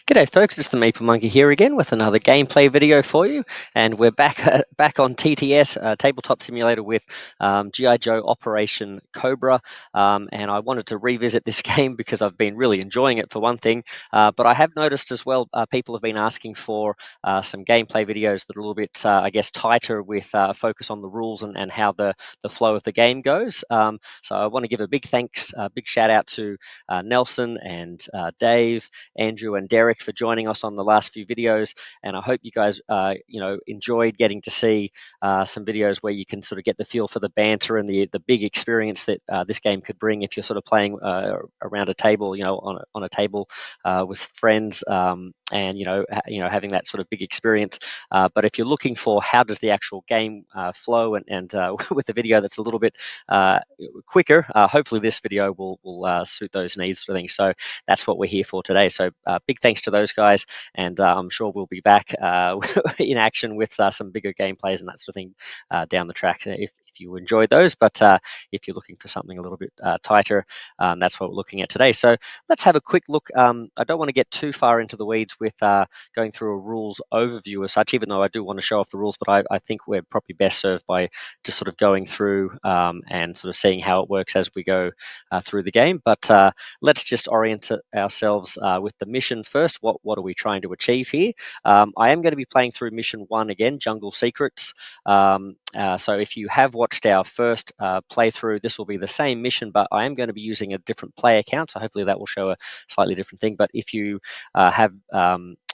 G'day folks, it's the Maple Monkey here again with another gameplay video for you, and we're back on TTS, Tabletop Simulator with G.I. Joe Operation Cobra, and I wanted to revisit this game because I've been really enjoying it for one thing, but I have noticed as well people have been asking for some gameplay videos that are a little bit, I guess, tighter with focus on the rules and how the flow of the game goes. So I want to give a big thanks, a big shout out to Nelson and Dave, Andrew and Derek for joining us on the last few videos, and I hope you guys enjoyed getting to see some videos where you can sort of get the feel for the banter and the big experience that this game could bring if you're sort of playing around a table, on a table with friends, and having that sort of big experience. But if you're looking for how does the actual game flow and with a video that's a little bit quicker, hopefully this video will suit those needs sort of thing. So that's what we're here for today. So big thanks to those guys, and I'm sure we'll be back in action with some bigger gameplays and that sort of thing down the track if you enjoyed those. But if you're looking for something a little bit tighter, that's what we're looking at today. So let's have a quick look. I don't want to get too far into the weeds with going through a rules overview as such, even though I do want to show off the rules, but I think we're probably best served by just sort of going through and sort of seeing how it works as we go through the game. But let's just orient ourselves with the mission first. What are we trying to achieve here? I am going to be playing through mission 1 again, Jungle Secrets. So if you have watched our first playthrough, this will be the same mission, but I am going to be using a different play account, so hopefully that will show a slightly different thing. But if you have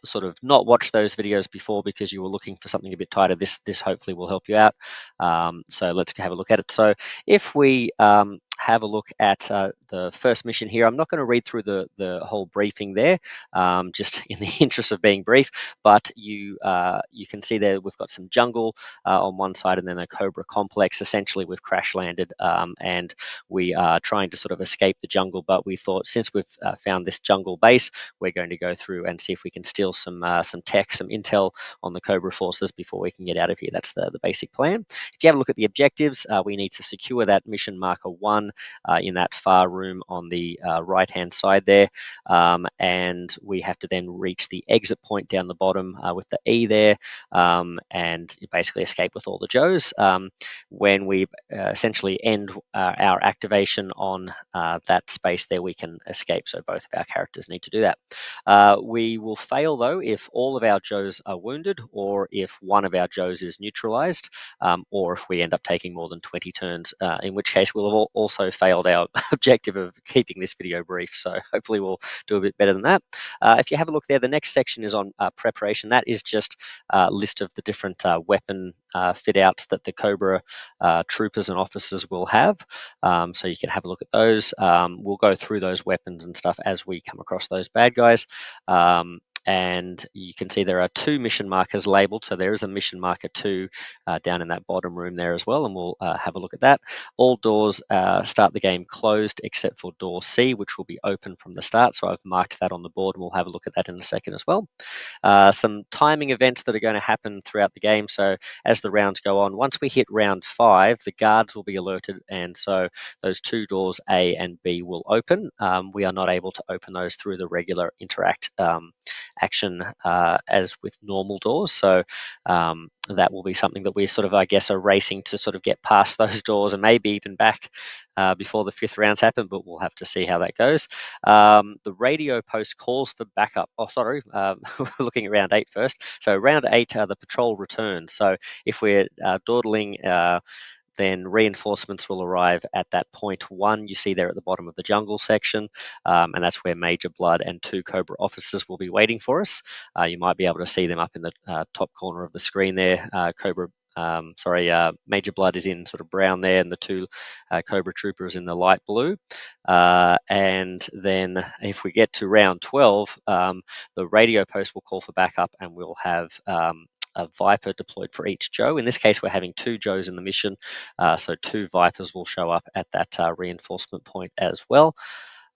sort of not watched those videos before because you were looking for something a bit tighter, this hopefully will help you out. So let's have a look at it. So if we have a look at the first mission here, I'm not going to read through the whole briefing there, just in the interest of being brief, but you can see there we've got some jungle on one side and then a Cobra complex. Essentially we've crash landed and we are trying to sort of escape the jungle, but we thought since we've found this jungle base, we're going to go through and see if we can steal some tech, some intel on the Cobra forces before we can get out of here. That's the basic plan. If you have a look at the objectives, we need to secure that mission marker 1 in that far room on the right hand side there, and we have to then reach the exit point down the bottom with the E there, and basically escape with all the Joes. When we essentially end our activation on that space there, we can escape, so both of our characters need to do that. We will fail though if all of our Joes are wounded, or if one of our Joes is neutralized, or if we end up taking more than 20 turns, in which case we'll have also failed our objective of keeping this video brief. So hopefully we'll do a bit better than that. If you have a look there, the next section is on preparation. That is just a list of the different weapon fit outs that the Cobra troopers and officers will have. So you can have a look at those. We'll go through those weapons and stuff as we come across those bad guys. And you can see there are 2 mission markers labeled. So there is a mission marker 2 down in that bottom room there as well, and we'll have a look at that. All doors start the game closed except for door C, which will be open from the start. So I've marked that on the board, and we'll have a look at that in a second as well. Some timing events that are going to happen throughout the game. So as the rounds go on, once we hit round 5, the guards will be alerted, and so those 2 doors A and B will open. We are not able to open those through the regular interact action as with normal doors. So that will be something that we sort of, I guess, are racing to sort of get past those doors and maybe even back before the 5th rounds happen, but we'll have to see how that goes. The radio post calls for backup. Oh, sorry, we're looking at round 8 first. So round 8, the patrol returns. So if we're dawdling, then reinforcements will arrive at that point 1 you see there at the bottom of the jungle section, and that's where Major Blood and 2 Cobra officers will be waiting for us. You might be able to see them up in the top corner of the screen there. Major Blood is in sort of brown there, and the 2 Cobra troopers in the light blue. And then if we get to round 12, the radio post will call for backup, and we'll have a Viper deployed for each Joe. In this case, we're having 2 Joes in the mission, so 2 Vipers will show up at that reinforcement point as well.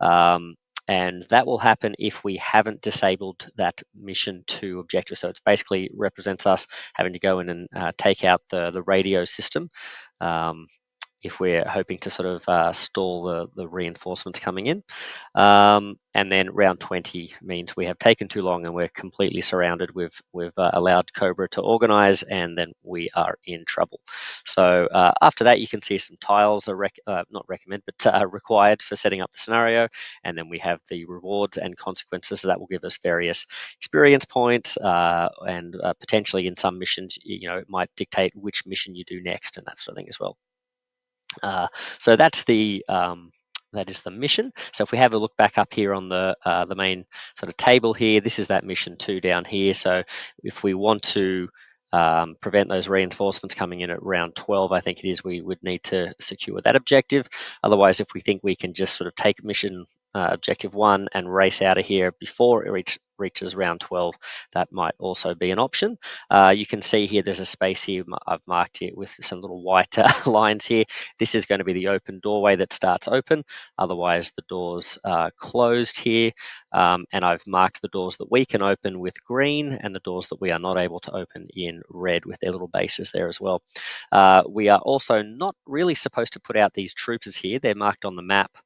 And that will happen if we haven't disabled that mission 2 objective. So it basically represents us having to go in and take out the radio system. if we're hoping to sort of stall the reinforcements coming in. And then round 20 means we have taken too long and we're completely surrounded. We've allowed Cobra to organize, and then we are in trouble. So after that, you can see some tiles are not recommend, but required for setting up the scenario. And then we have the rewards and consequences. So that will give us various experience points, and potentially in some missions, it might dictate which mission you do next and that sort of thing as well. So that is the mission. So if we have a look back up here on the main sort of table here, this is that mission 2 down here. So if we want to prevent those reinforcements coming in at round 12, I think it is, we would need to secure that objective. Otherwise, if we think we can just sort of take mission objective 1 and race out of here before it reaches round 12, that might also be an option. You can see here there's a space here. I've marked it with some little white lines here. This is going to be the open doorway that starts open. Otherwise, the doors are closed here. And I've marked the doors that we can open with green, and the doors that we are not able to open in red with their little bases there as well. We are also not really supposed to put out these troopers here. They're marked on the map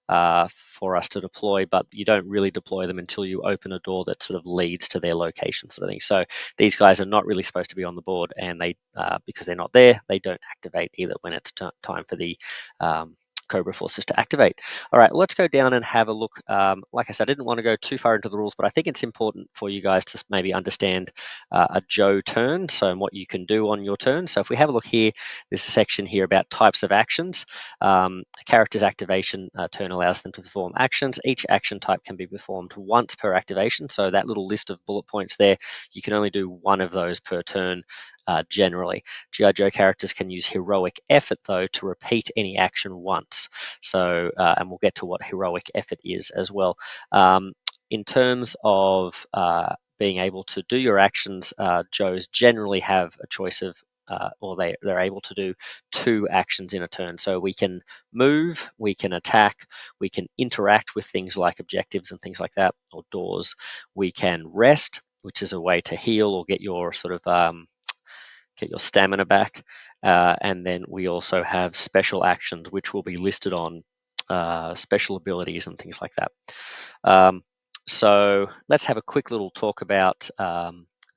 for us to deploy, but you don't really deploy them until you open a door that sort of leads to their location, sort of thing. So these guys are not really supposed to be on the board, and they because they're not there, they don't activate either when it's time for the Cobra forces to activate. All right, let's go down and have a look. Like I said, I didn't want to go too far into the rules, but I think it's important for you guys to maybe understand a Joe turn, so what you can do on your turn. So if we have a look here, this section here about types of actions. A character's activation turn allows them to perform actions. Each action type can be performed once per activation. So that little list of bullet points there, you can only do one of those per turn. Generally, G.I. Joe characters can use heroic effort, though, to repeat any action once. So, and we'll get to what heroic effort is as well. In terms of being able to do your actions, Joes generally have a choice of, or they're able to do 2 actions in a turn. So we can move, we can attack, we can interact with things like objectives and things like that, or doors. We can rest, which is a way to heal or get your sort of get your stamina back. And then we also have special actions, which will be listed on special abilities and things like that. So let's have a quick little talk about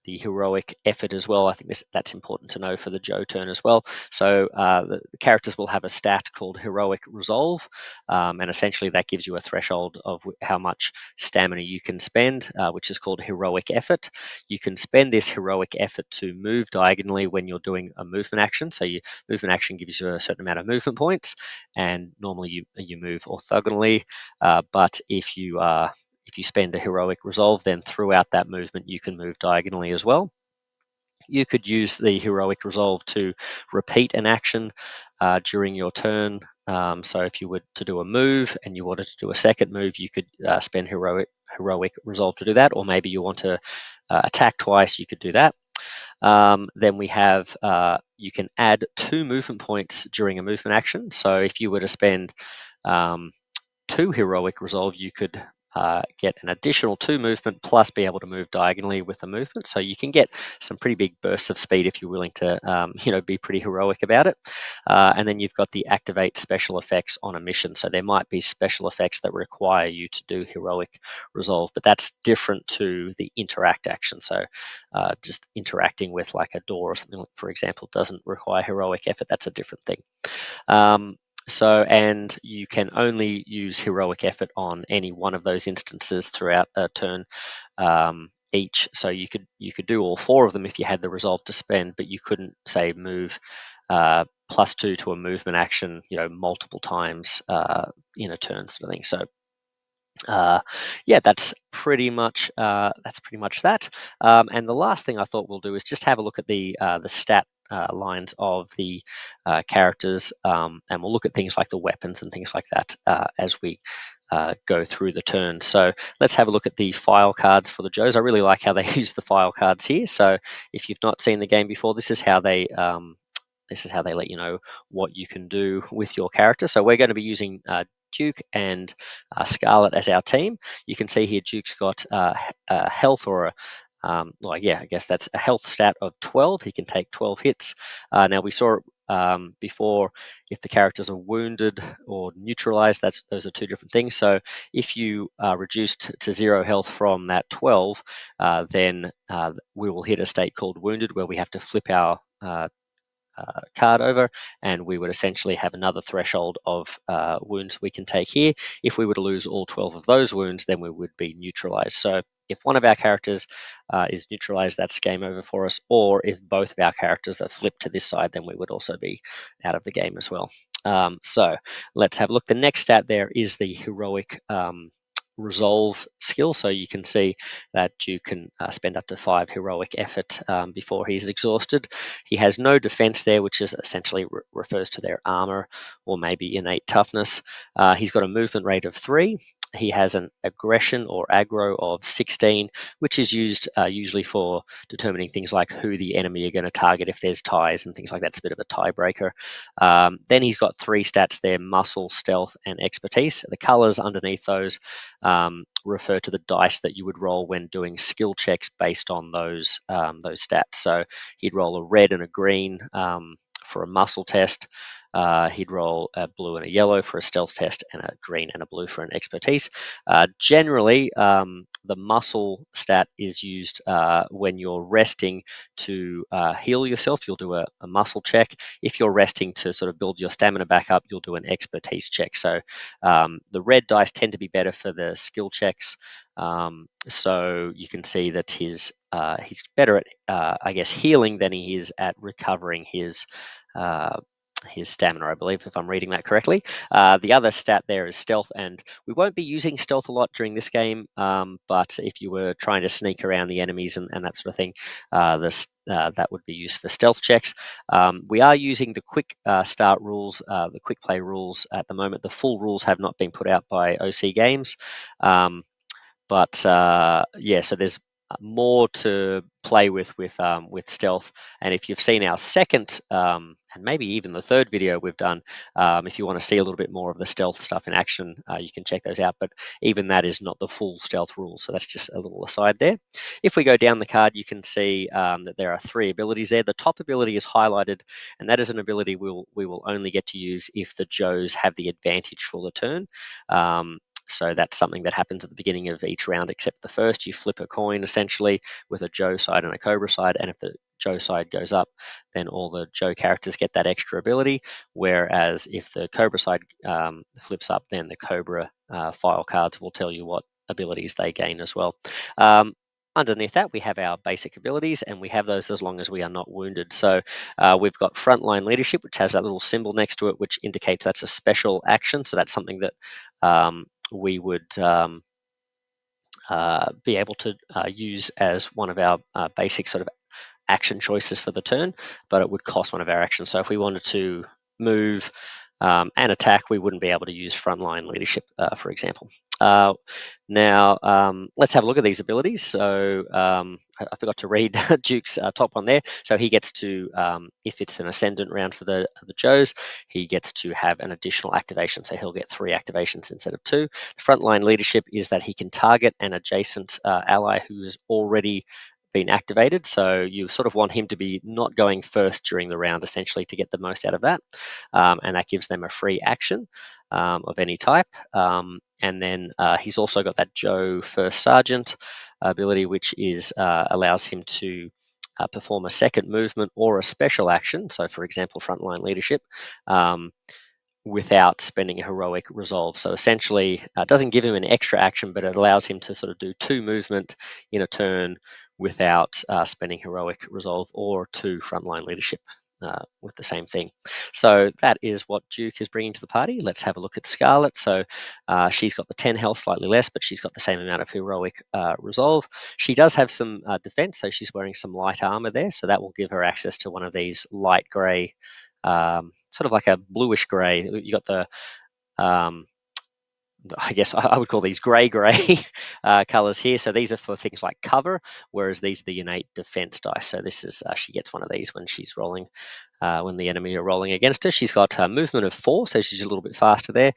the heroic effort as well. I think that's important to know for the Joe turn as well. So the characters will have a stat called heroic resolve, and essentially that gives you a threshold of how much stamina you can spend, which is called heroic effort. You can spend this heroic effort to move diagonally when you're doing a movement action. So your movement action gives you a certain amount of movement points, and normally you move orthogonally. But if you spend a heroic resolve, then throughout that movement, you can move diagonally as well. You could use the heroic resolve to repeat an action during your turn. So if you were to do a move and you wanted to do a second move, you could spend heroic resolve to do that, or maybe you want to attack twice, you could do that. Then we have, you can add 2 movement points during a movement action. So if you were to spend 2 heroic resolve, you could get an additional 2 movement plus be able to move diagonally with the movement. So you can get some pretty big bursts of speed if you're willing to, be pretty heroic about it. And then you've got the activate special effects on a mission. So there might be special effects that require you to do heroic resolve, but that's different to the interact action. So just interacting with like a door or something, for example, doesn't require heroic effort. That's a different thing. And you can only use heroic effort on any one of those instances throughout a turn each. So you could do all 4 of them if you had the resolve to spend, but you couldn't, say, move +2 to a movement action, multiple times in a turn, sort of thing. So that's pretty much that. And the last thing I thought we'll do is just have a look at the stat lines of the characters, and we'll look at things like the weapons and things like that as we go through the turn. So let's have a look at the file cards for the Joes. I really like how they use the file cards here. So if you've not seen the game before, this is how they let you know what you can do with your character. So we're going to be using Duke and Scarlet as our team. You can see here Duke's got a health or I guess that's a health stat of 12. He can take 12 hits. Now we saw before, if the characters are wounded or neutralized, those are two different things. So if you are reduced to 0 health from that 12, then we will hit a state called wounded, where we have to flip our card over, and we would essentially have another threshold of wounds we can take here. If we were to lose all 12 of those wounds, then we would be neutralized. So if one of our characters is neutralized, that's game over for us. Or if both of our characters are flipped to this side, then we would also be out of the game as well. So let's have a look. The next stat there is the heroic resolve skill. So you can see that you can spend up to 5 heroic effort before he's exhausted. He has no defense there, which is essentially refers to their armor or maybe innate toughness. He's got a movement rate of 3. He has an aggression or aggro of 16, which is used usually for determining things like who the enemy are going to target if there's ties and things like that. It's a bit of a tiebreaker. Then he's got 3 stats there: muscle, stealth, and expertise. The colors underneath those refer to the dice that you would roll when doing skill checks based on those stats. So he'd roll a red and a green for a muscle test. He'd roll a blue and a yellow for a stealth test, and a green and a blue for an expertise. Generally, the muscle stat is used when you're resting to heal yourself. You'll do a muscle check. If you're resting to sort of build your stamina back up, you'll do an expertise check. So the red dice tend to be better for the skill checks. So you can see that he's better at, I guess, healing than he is at recovering his stamina, I believe, if I'm reading that correctly. The other stat there is stealth, and we won't be using stealth a lot during this game, but if you were trying to sneak around the enemies and that sort of thing, that would be used for stealth checks. We are using the quick start rules, the quick play rules at the moment. The full rules have not been put out by OC Games. But yeah, so there's more to play with stealth. And if you've seen our second and maybe even the third video we've done, if you want to see a little bit more of the stealth stuff in action, you can check those out. But even that is not the full stealth rules, so that's just a little aside there. If we go down the card, you can see that there are 3 abilities there. The top ability is highlighted, and that is an ability we will only get to use if the Joes have the advantage for the turn. So that's something that happens at the beginning of each round, except the first. You flip a coin, essentially, with a Joe side and a Cobra side, and if the Joe side goes up, then all the Joe characters get that extra ability, whereas if the Cobra side flips up, then the Cobra file cards will tell you what abilities they gain as well. Underneath that, we have our basic abilities, and we have those as long as we are not wounded. So we've got frontline leadership, which has that little symbol next to it, which indicates that's a special action. So that's something that we would be able to use as one of our basic sort of action choices for the turn, but it would cost one of our actions. So if we wanted to move and attack, we wouldn't be able to use frontline leadership, for example. Now, let's have a look at these abilities. So I forgot to read Duke's top one there. So he gets to, if it's an ascendant round for the Joes, he gets to have an additional activation. So he'll get 3 activations instead of 2. The frontline leadership is that he can target an adjacent ally who has already been activated. So you sort of want him to be not going first during the round, essentially, to get the most out of that. And that gives them a free action of any type. And then he's also got that Joe First Sergeant ability, which is allows him to perform a second movement or a special action. So, for example, frontline leadership. Without spending a heroic resolve. So essentially, it doesn't give him an extra action, but it allows him to sort of do 2 movement in a turn without spending heroic resolve, or 2 frontline leadership with the same thing. So that is what Duke is bringing to the party. Let's have a look at Scarlet. So she's got the 10 health, slightly less, but she's got the same amount of heroic resolve. She does have some defense, so she's wearing some light armor there. So that will give her access to one of these light gray, sort of like a bluish gray. You got the I guess I would call these grey colors here. So these are for things like cover, whereas these are the innate defense dice. So this is she gets one of these when she's rolling, when the enemy are rolling against her. She's got a movement of 4, so she's a little bit faster there.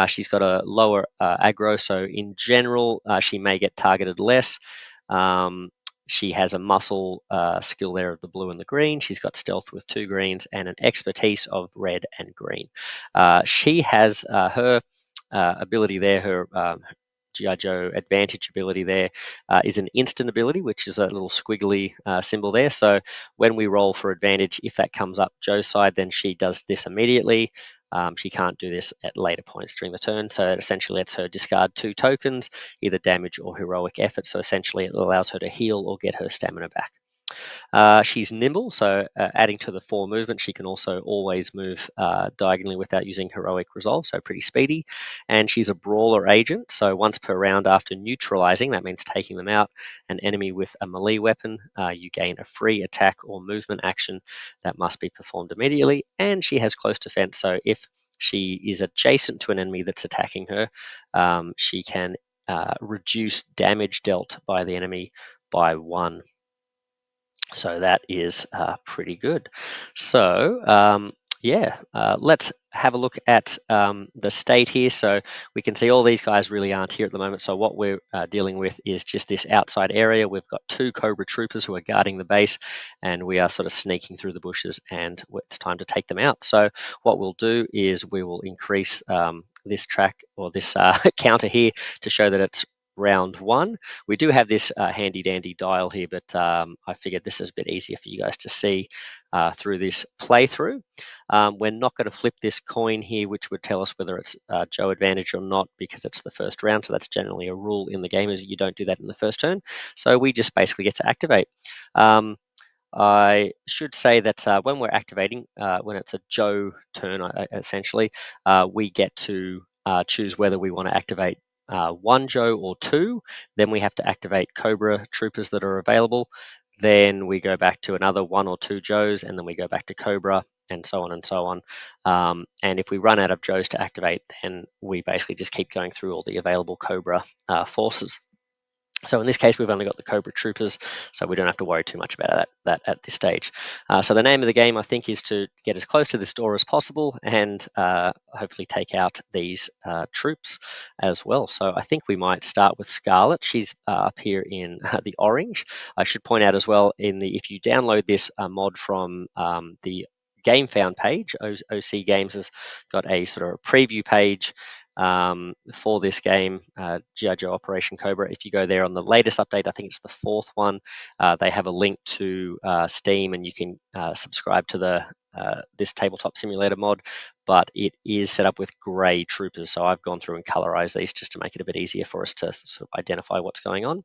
She's got a lower aggro, so in general she may get targeted less. she has a muscle skill there of the blue and the green. She's got stealth with 2 greens and an expertise of red and green. She has her ability there, her G.I. Joe advantage ability there is an instant ability, which is a little squiggly symbol there. So when we roll for advantage, if that comes up Joe's side, then she does this immediately. She can't do this at later points during the turn. So it essentially lets her discard 2 tokens, either damage or heroic effort. So essentially it allows her to heal or get her stamina back. She's nimble, so adding to the 4 movement, she can also always move diagonally without using heroic resolve, so pretty speedy. And she's a brawler agent, so once per round after neutralizing, that means taking them out, an enemy with a melee weapon, you gain a free attack or movement action that must be performed immediately. And she has close defense, so if she is adjacent to an enemy that's attacking her, she can reduce damage dealt by the enemy by 1. So that is pretty good. So yeah, let's have a look at the state here. So we can see all these guys really aren't here at the moment. So what we're dealing with is just this outside area. We've got 2 Cobra troopers who are guarding the base, and we are sort of sneaking through the bushes, and it's time to take them out. So what we'll do is we will increase this track or this counter here to show that it's round 1. We do have this handy dandy dial here, but I figured this is a bit easier for you guys to see through this playthrough. We're not going to flip this coin here, which would tell us whether it's Joe advantage or not, because it's the first round. So that's generally a rule in the game, is you don't do that in the first turn. So we just basically get to activate. I should say that when we're activating, when it's a Joe turn, essentially, we get to choose whether we want to activate 1 Joe or 2. Then we have to activate Cobra troopers that are available. Then we go back to another 1 or 2 Joes, and then we go back to Cobra, and so on and so on. And if we run out of Joes to activate, then we basically just keep going through all the available Cobra forces. So in this case, we've only got the Cobra troopers, so we don't have to worry too much about that at this stage. So the name of the game, I think, is to get as close to this door as possible and hopefully take out these troops as well. So I think we might start with Scarlet. She's up here in the orange. I should point out as well, if you download this mod from the Gamefound page, OC Games has got a sort of preview page for this game, G.I. Joe Operation Cobra. If you go there on the latest update, I think it's the 4th one, they have a link to Steam, and you can subscribe to this tabletop simulator mod, but it is set up with grey troopers. So I've gone through and colorized these just to make it a bit easier for us to sort of identify what's going on.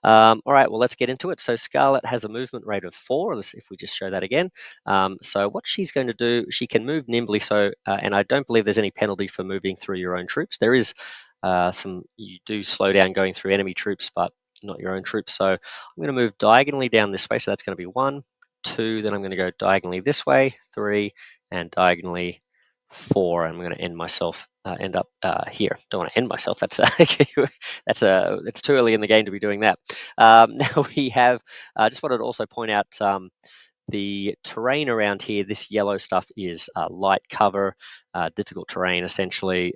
All right, well, let's get into it. So Scarlet has a movement rate of 4, if we just show that again. So what she's going to do, she can move nimbly. So, and I don't believe there's any penalty for moving through your own troops. There is you do slow down going through enemy troops, but not your own troops. So I'm going to move diagonally down this way. So that's going to be 1, 2, then I'm going to go diagonally this way, 3, and diagonally 4. I'm going to end up here. Don't want to end myself. That's it's too early in the game to be doing that. Now we have. Just wanted to also point out the terrain around here. This yellow stuff is light cover, difficult terrain essentially.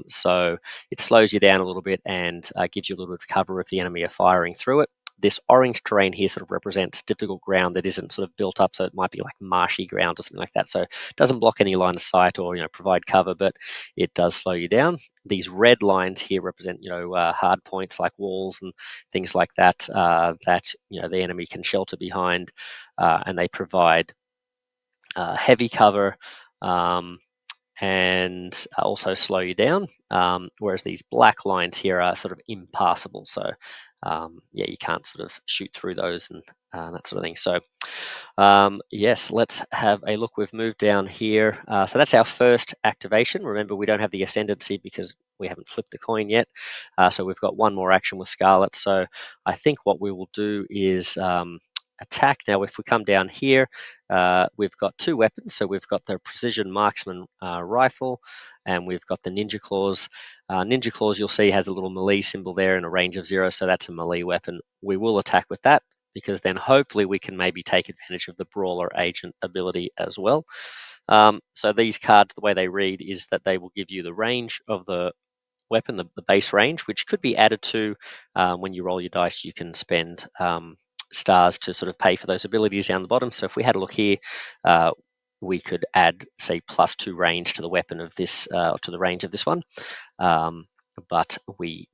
So it slows you down a little bit and gives you a little bit of cover if the enemy are firing through it. This orange terrain here sort of represents difficult ground that isn't sort of built up, so it might be like marshy ground or something like that. So it doesn't block any line of sight or provide cover, but it does slow you down. These red lines here represent hard points like walls and things like that that the enemy can shelter behind, and they provide heavy cover. And also slow you down, whereas these black lines here are sort of impassable. So yeah, you can't sort of shoot through those and that sort of thing. So yes, let's have a look. We've moved down here. So that's our first activation. Remember, we don't have the ascendancy because we haven't flipped the coin yet. So we've got one more action with Scarlet. So I think what we will do is attack. Now, if we come down here, we've got 2 weapons. So we've got the precision marksman rifle, and we've got the ninja claws. Ninja claws, you'll see, has a little melee symbol there and a range of 0. So that's a melee weapon. We will attack with that, because then hopefully we can maybe take advantage of the brawler agent ability as well. So these cards, the way they read is that they will give you the range of the weapon, the base range, which could be added to when you roll your dice. You can spend stars to sort of pay for those abilities down the bottom. So if we had a look here, uh, we could add, say, +2 range to the weapon of this, to the range of this one. But we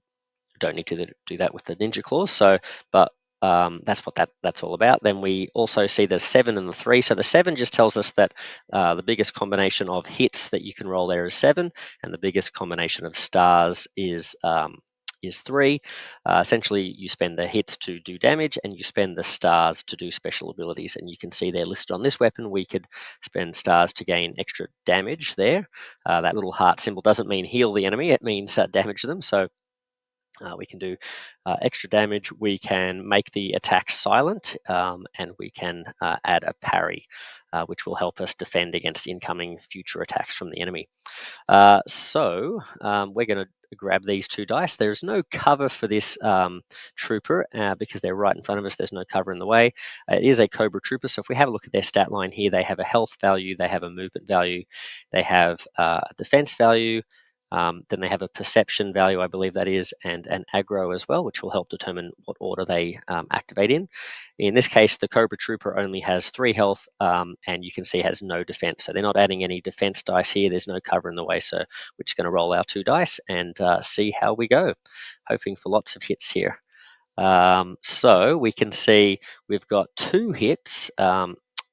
don't need to do that with the ninja claws. So, but that's what that's all about. Then we also see the 7 and the 3. So the 7 just tells us that the biggest combination of hits that you can roll there is 7, and the biggest combination of stars is 3. Essentially, you spend the hits to do damage, and you spend the stars to do special abilities. And you can see they're listed on this weapon. We could spend stars to gain extra damage there. That little heart symbol doesn't mean heal the enemy; it means damage them. So we can do extra damage. We can make the attack silent, and we can add a parry, which will help us defend against incoming future attacks from the enemy. We're going to grab these 2 dice. There's no cover for this trooper because they're right in front of us. There's no cover in the way. It is a Cobra trooper. So if we have a look at their stat line here, they have a health value, they have a movement value, they have a defense value. Then they have a perception value, I believe that is, and an aggro as well, which will help determine what order they activate in. In this case, the Cobra Trooper only has 3 health, and you can see has no defense. So they're not adding any defense dice here. There's no cover in the way. So we're just going to roll our 2 dice and see how we go, hoping for lots of hits here. So we can see we've got 2 hits.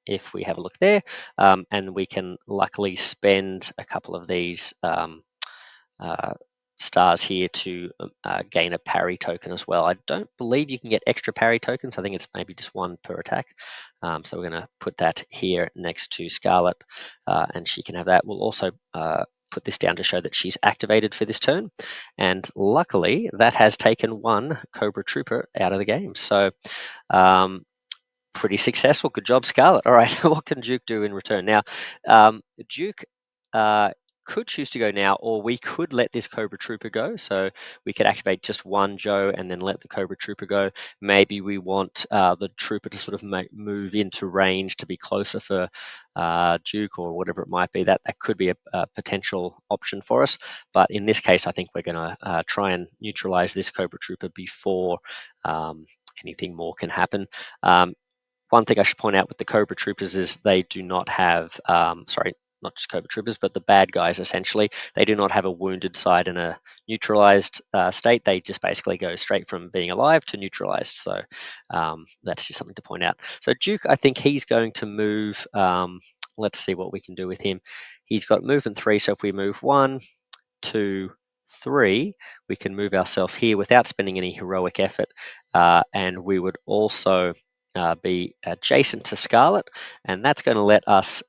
If we have a look there, and we can luckily spend a couple of these uh, stars here to gain a parry token as well. I don't believe you can get extra parry tokens. I think it's maybe just 1 per attack. So we're going to put that here next to Scarlet, and she can have that. We'll also put this down to show that she's activated for this turn. And luckily, that has taken 1 Cobra Trooper out of the game. So pretty successful. Good job, Scarlet. All right, what can Duke do in return? Now, Duke could choose to go now, or we could let this Cobra Trooper go. So we could activate just 1 Joe and then let the Cobra Trooper go. Maybe we want the Trooper to sort of move into range to be closer for Duke or whatever it might be. That could be a potential option for us. But in this case, I think we're going to try and neutralize this Cobra Trooper before anything more can happen. One thing I should point out with the Cobra Troopers is they do not have, not just Cobra Troopers, but the bad guys essentially, they do not have a wounded side and a neutralized state. They just basically go straight from being alive to neutralized. So that's just something to point out. So Duke, I think he's going to move. Let's see what we can do with him. He's got movement 3, so if we move 1, 2, 3, we can move ourselves here without spending any heroic effort, and we would also be adjacent to Scarlet, and that's going to let us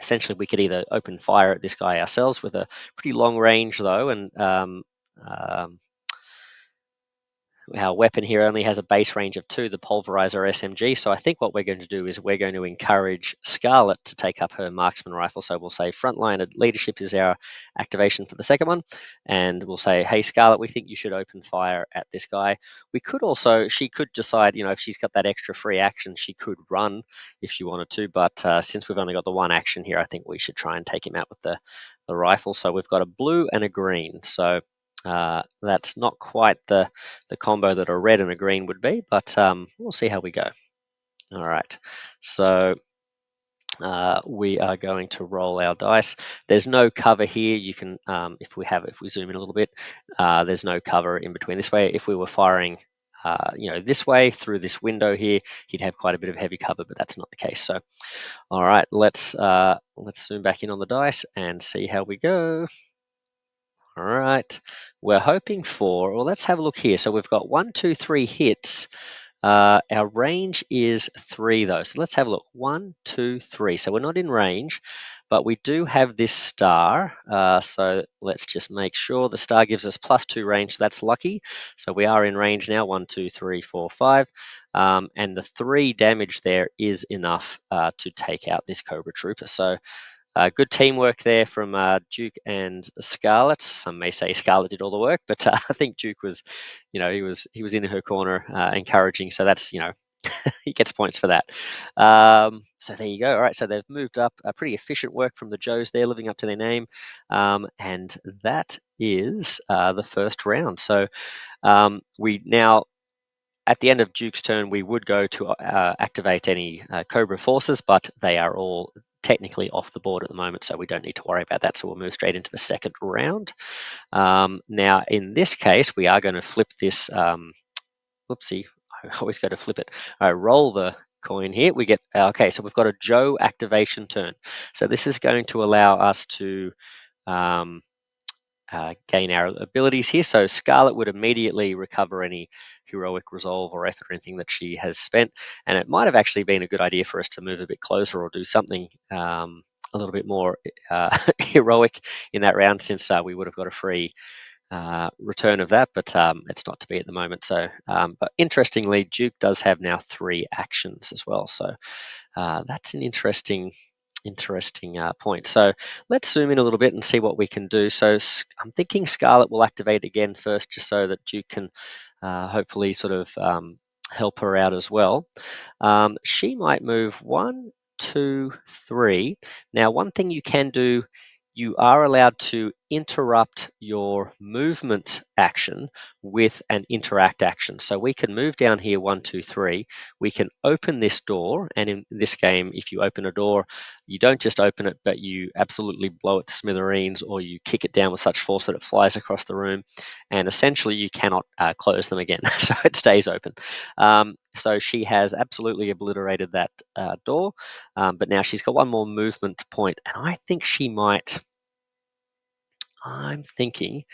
essentially, we could either open fire at this guy ourselves with a pretty long range though, and our weapon here only has a base range of 2, the Pulverizer SMG. So I think what we're going to do is we're going to encourage Scarlet to take up her marksman rifle. So we'll say frontline leadership is our activation for the second one. And we'll say, hey, Scarlet, we think you should open fire at this guy. We could also, she could decide, if she's got that extra free action, she could run if she wanted to. But since we've only got the 1 action here, I think we should try and take him out with the rifle. So we've got a blue and a green. So that's not quite the combo that a red and a green would be, but we'll see how we go. All right, so we are going to roll our dice. There's no cover here. You can, if we zoom in a little bit, there's no cover in between. This way, if we were firing, this way through this window here, he'd have quite a bit of heavy cover, but that's not the case. So, all right, let's zoom back in on the dice and see how we go. All right, we're hoping for, well, let's have a look here. So we've got 1, 2, 3 hits. Our range is 3 though. So let's have a look. 1, 2, 3. So we're not in range, but we do have this star. So let's just make sure the star gives us +2 range. So that's lucky. So we are in range now. 1, 2, 3, 4, 5. And the 3 damage there is enough to take out this Cobra Trooper. So good teamwork there from Duke and Scarlet. Some may say Scarlet did all the work, but I think Duke was, he was in her corner, encouraging. So that's, he gets points for that. So there you go. All right, so they've moved up. Pretty efficient work from the Joes there, living up to their name, and that is the first round. So we now, at the end of Duke's turn, we would go to activate any Cobra forces, but they are all technically off the board at the moment, so we don't need to worry about that. So we'll move straight into the second round. Now, in this case, we are going to flip this. Whoopsie, I always go to flip it. All right, roll the coin here. We get, okay, so we've got a Joe activation turn. So this is going to allow us to gain our abilities here. So Scarlet would immediately recover any heroic resolve or effort or anything that she has spent. And it might have actually been a good idea for us to move a bit closer or do something a little bit more heroic in that round, since we would have got a free return of that, but it's not to be at the moment. So, but interestingly, Duke does have now 3 actions as well. So that's an interesting point. So let's zoom in a little bit and see what we can do. So I'm thinking Scarlet will activate again first, just so that Duke can hopefully sort of help her out as well. She might move 1, 2, 3. Now, one thing you can do, you are allowed to interrupt your movement action with an interact action. So we can move down here 1, 2, 3. We can open this door, and in this game, if you open a door, you don't just open it, but you absolutely blow it to smithereens, or you kick it down with such force that it flies across the room, and essentially you cannot close them again, so it stays open. So she has absolutely obliterated that door, but now she's got one more movement point, and I think I'm thinking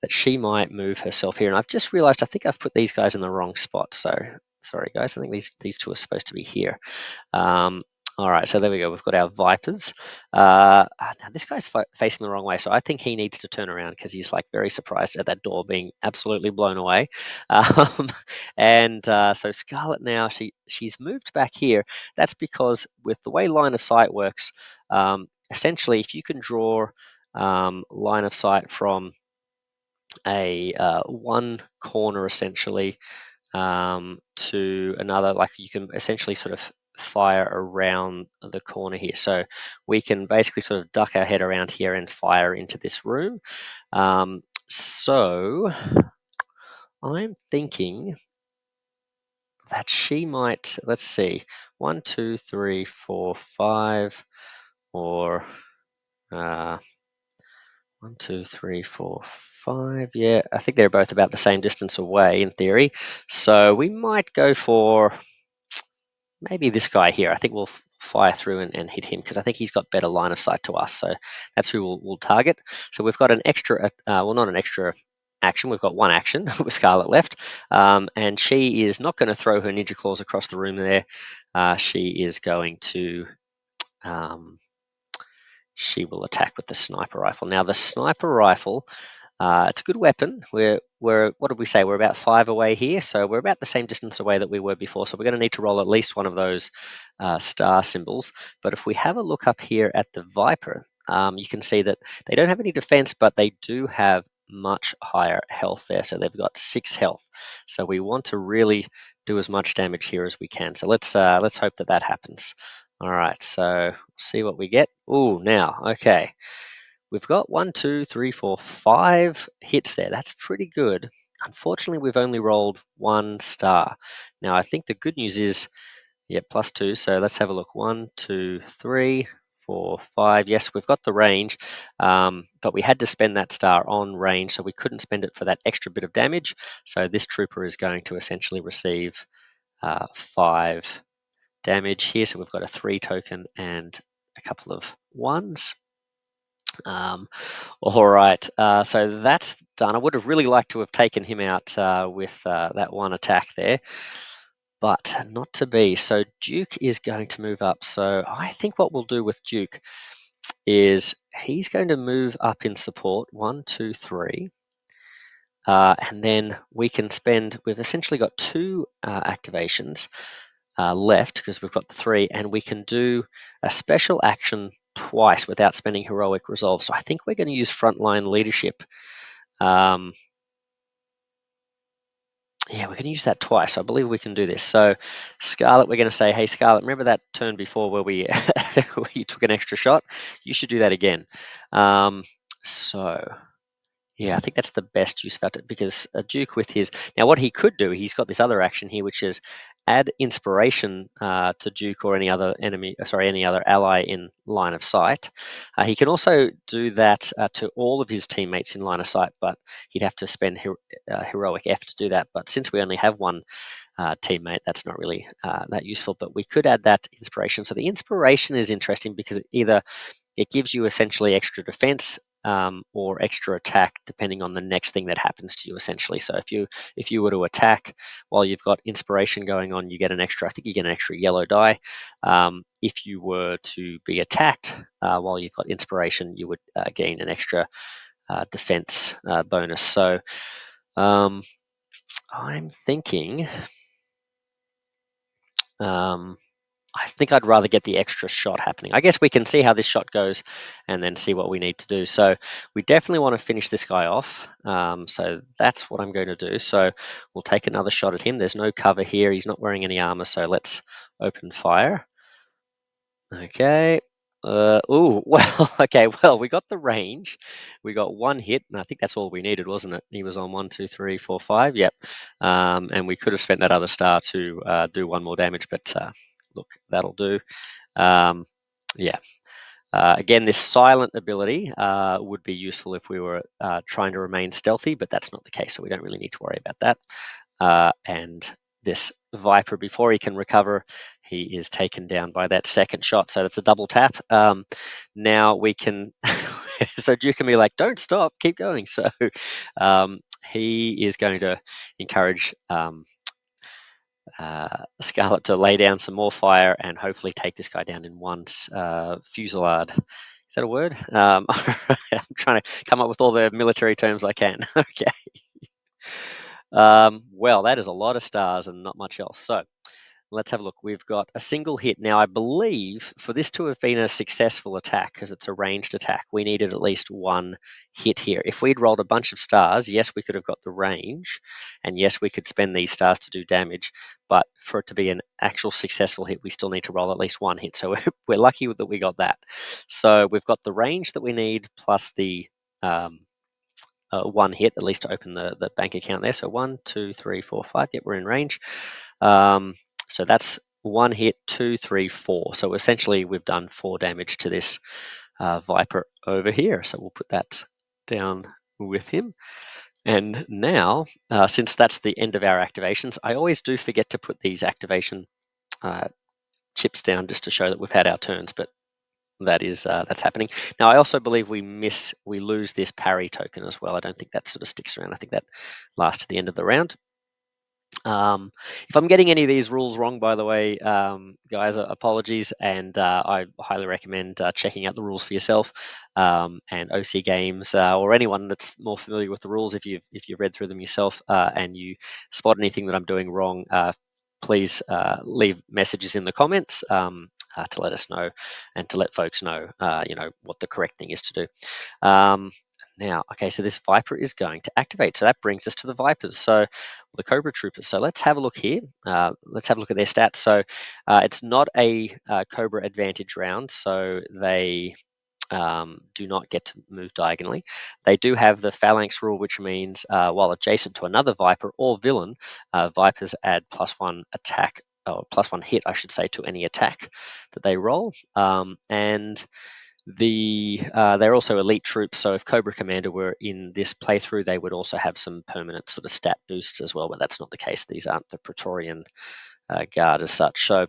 that she might move herself here. And I've just realized, I think I've put these guys in the wrong spot. So sorry, guys. I think these 2 are supposed to be here. All right, so there we go. We've got our Vipers. Now this guy's facing the wrong way, so I think he needs to turn around because he's like very surprised at that door being absolutely blown away. And so Scarlet now, she's moved back here. That's because with the way line of sight works, essentially, if you can draw line of sight from a one corner essentially to another, like you can essentially sort of fire around the corner here. So we can basically sort of duck our head around here and fire into this room. So I'm thinking that she might, let's see, 1, 2, 3, 4, 5, or 1, 2, 3, 4, 5. Yeah, I think they're both about the same distance away in theory. So we might go for maybe this guy here. I think we'll fire through and hit him because I think he's got better line of sight to us. So that's who we'll target. So we've got an extra, well, not an extra action. We've got 1 action with Scarlet left. And she is not going to throw her ninja claws across the room there. She is going to... she will attack with the sniper rifle. Now, the sniper rifle, it's a good weapon. We're what did we say? We're about 5 away here, so we're about the same distance away that we were before. So we're going to need to roll at least one of those star symbols. But if we have a look up here at the Viper, you can see that they don't have any defense, but they do have much higher health there. So they've got 6 health. So we want to really do as much damage here as we can. So let's hope that happens. All right, so see what we get. Oh, now, okay. We've got 1, 2, 3, 4, 5 hits there. That's pretty good. Unfortunately, we've only rolled 1 star. Now, I think the good news is, yeah, +2. So let's have a look. 1, 2, 3, 4, 5. Yes, we've got the range, but we had to spend that star on range, so we couldn't spend it for that extra bit of damage. So this trooper is going to essentially receive 5 damage here. So we've got a 3 token and a couple of 1s. All right, so that's done. I would have really liked to have taken him out with that 1 attack there, but not to be. So Duke is going to move up. So I think what we'll do with Duke is he's going to move up in support, 1, 2, 3. And then we can spend, we've essentially got 2 activations left because we've got the 3, and we can do a special action twice without spending heroic resolve. So I think we're going to use frontline leadership. Yeah, we're going to use that twice. I believe we can do this. So Scarlet, we're going to say, hey, Scarlet, remember that turn before where we where you took an extra shot? You should do that again. So Yeah, I think that's the best use of it because a Duke with his now what he could do, he's got this other action here, which is add inspiration to Duke or any other enemy, sorry, any other ally in line of sight. He can also do that to all of his teammates in line of sight, but he'd have to spend heroic F to do that. But since we only have one teammate, that's not really that useful. But we could add that inspiration. So the inspiration is interesting because either it gives you essentially extra defense or extra attack depending on the next thing that happens to you essentially. So if you were to attack while you've got inspiration going on, you get an extra, I think you get an extra yellow die. If you were to be attacked while you've got inspiration, you would gain an extra defense bonus. So um, I'm thinking I think I'd rather get the extra shot happening. I guess we can see how this shot goes and then see what we need to do. So we definitely want to finish this guy off. So that's what I'm going to do. So we'll take another shot at him. There's no cover here. He's not wearing any armor. So let's open fire. Okay. Oh, well, okay. Well, we got the range. We got one hit, and I think that's all we needed, wasn't it? He was on 1, 2, 3, 4, 5. Yep. And we could have spent that other star to do one more damage, but look, that'll do. Um, yeah. Again, this silent ability would be useful if we were trying to remain stealthy, but that's not the case, so we don't really need to worry about that. And this Viper, before he can recover, he is taken down by that second shot. So that's a double tap. Now we can, so Duke can be like, don't stop, keep going. So he is going to encourage Scarlet to lay down some more fire and hopefully take this guy down in one fusillade. Is that a word? I'm trying to come up with all the military terms I can. Okay. Well, that is a lot of stars and not much else. So let's have a look. We've got a single hit. Now, I believe for this to have been a successful attack, because it's a ranged attack, we needed at least one hit here. If we'd rolled a bunch of stars, yes, we could have got the range, and yes, we could spend these stars to do damage, but for it to be an actual successful hit, we still need to roll at least one hit. So we're lucky that we got that. So we've got the range that we need plus the one hit, at least to open the bank account there. So 1, 2, 3, 4, 5. Yep, we're in range. So that's one hit, 2, 3, 4. So essentially we've done 4 damage to this Viper over here. So we'll put that down with him. And now, since that's the end of our activations, I always do forget to put these activation chips down just to show that we've had our turns, but that's happening. Now, I also believe we lose this parry token as well. I don't think that sort of sticks around. I think that lasts to the end of the round. If I'm getting any of these rules wrong, by the way, guys, apologies, and I highly recommend checking out the rules for yourself. And OC Games or anyone that's more familiar with the rules, if you've read through them yourself and you spot anything that I'm doing wrong, please leave messages in the comments to let us know and to let folks know, what the correct thing is to do. Now, okay, so this Viper is going to activate. So that brings us to the Vipers. So the Cobra Troopers. So let's have a look here. Let's have a look at their stats. So it's not a Cobra advantage round, so they do not get to move diagonally. They do have the phalanx rule, which means while adjacent to another Viper or villain, Vipers add +1 attack, or +1 hit, I should say, to any attack that they roll. And they're also elite troops, so if Cobra Commander were in this playthrough, they would also have some permanent sort of stat boosts as well, but that's not the case. These aren't the Praetorian Guard as such. So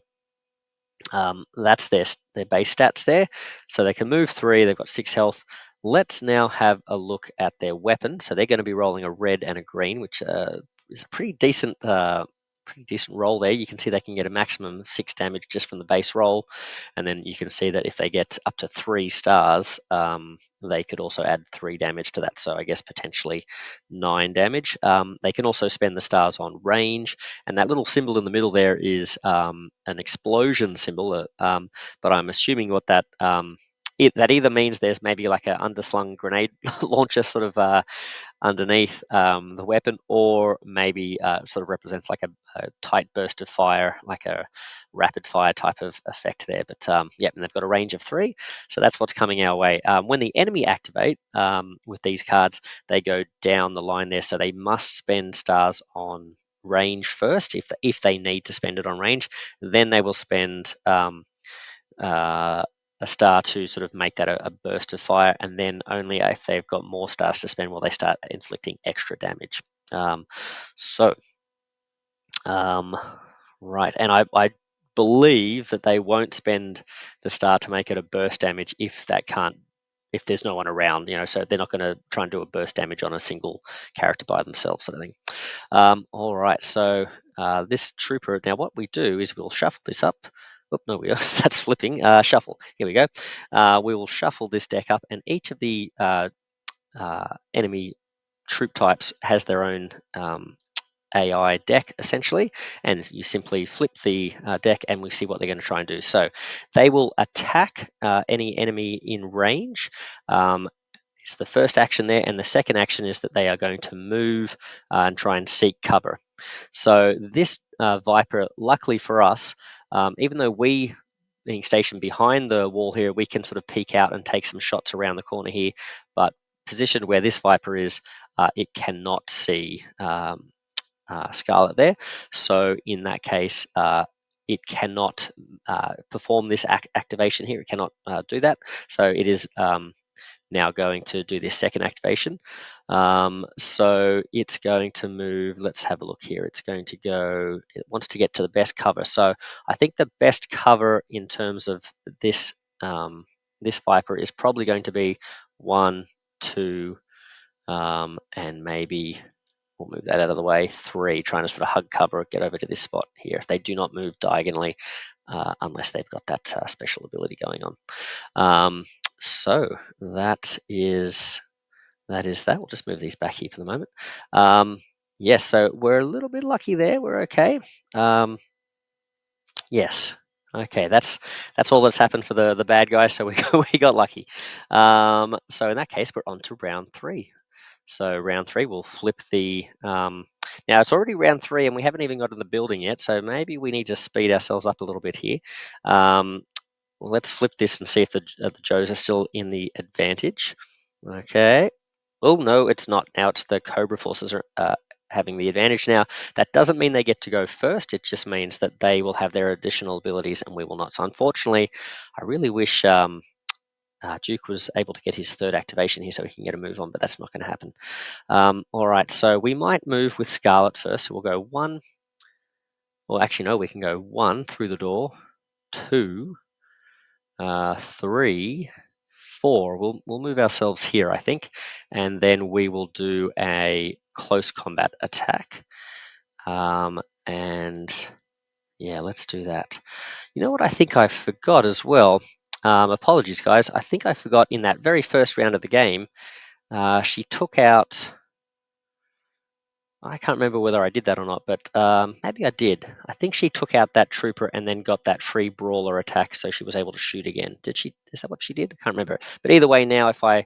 that's their base stats there. So they can move 3, they've got 6 health. Let's now have a look at their weapon. So they're going to be rolling a red and a green, which is a pretty decent roll there. You can see they can get a maximum of 6 damage just from the base roll, and then you can see that if they get up to 3 stars, they could also add 3 damage to that, so I guess potentially 9 damage. They can also spend the stars on range, and that little symbol in the middle there is an explosion symbol, but I'm assuming what that that either means there's maybe like an underslung grenade launcher sort of underneath the weapon, or maybe sort of represents like a tight burst of fire, like a rapid fire type of effect there. But yeah, and they've got a range of 3, so that's what's coming our way. When the enemy activate with these cards, they go down the line there, so they must spend stars on range first if they need to spend it on range. Then they will spend uh, a star to sort of make that a burst of fire, and then only if they've got more stars to spend will they start inflicting extra damage. Um, so, right, and I believe that they won't spend the star to make it a burst damage if there's no one around, so they're not going to try and do a burst damage on a single character by themselves, sort of thing. All right, so this trooper, now what we do is we'll shuffle this up. Oh, no, that's flipping. Shuffle. Here we go. We will shuffle this deck up, and each of the enemy troop types has their own AI deck, essentially, and you simply flip the deck and we see what they're going to try and do. So they will attack any enemy in range. It's the first action there, and the second action is that they are going to move and try and seek cover. So this Viper, luckily for us, even though we, being stationed behind the wall here, we can sort of peek out and take some shots around the corner here, but positioned where this Viper is, it cannot see Scarlet there. So in that case, it cannot perform this activation here. It cannot do that. So it is now going to do this second activation. So it's going to move. Let's have a look here. It's going to go. It wants to get to the best cover. So I think the best cover in terms of this this Viper is probably going to be 1, 2, and maybe we'll move that out of the way. 3, trying to sort of hug cover, get over to this spot here. If they do not move diagonally, unless they've got that special ability going on. So that is that. We'll just move these back here for the moment. Yes, so we're a little bit lucky there. We're okay. Yes. Okay, that's all that's happened for the bad guy. So we got lucky. So in that case, we're on to round 3. So round 3, we'll flip the. Now it's already round 3, and we haven't even got in the building yet. So maybe we need to speed ourselves up a little bit here. Well, let's flip this and see if the Joes are still in the advantage. Okay. Oh no, it's not. Now it's the Cobra forces are having the advantage. Now that doesn't mean they get to go first. It just means that they will have their additional abilities and we will not. So unfortunately, I really wish. Duke was able to get his third activation here so he can get a move on, but that's not going to happen. All right, so we might move with Scarlet first. So we'll go 1. Well, actually, no, we can go 1 through the door, 2, 3, 4. We'll move ourselves here, I think, and then we will do a close combat attack. And yeah, let's do that. You know what I think I forgot as well? Apologies, guys. I think I forgot in that very first round of the game, she took out. I can't remember whether I did that or not, but maybe I did. I think she took out that trooper and then got that free brawler attack, so she was able to shoot again. Did she? Is that what she did? I can't remember. But either way, now if I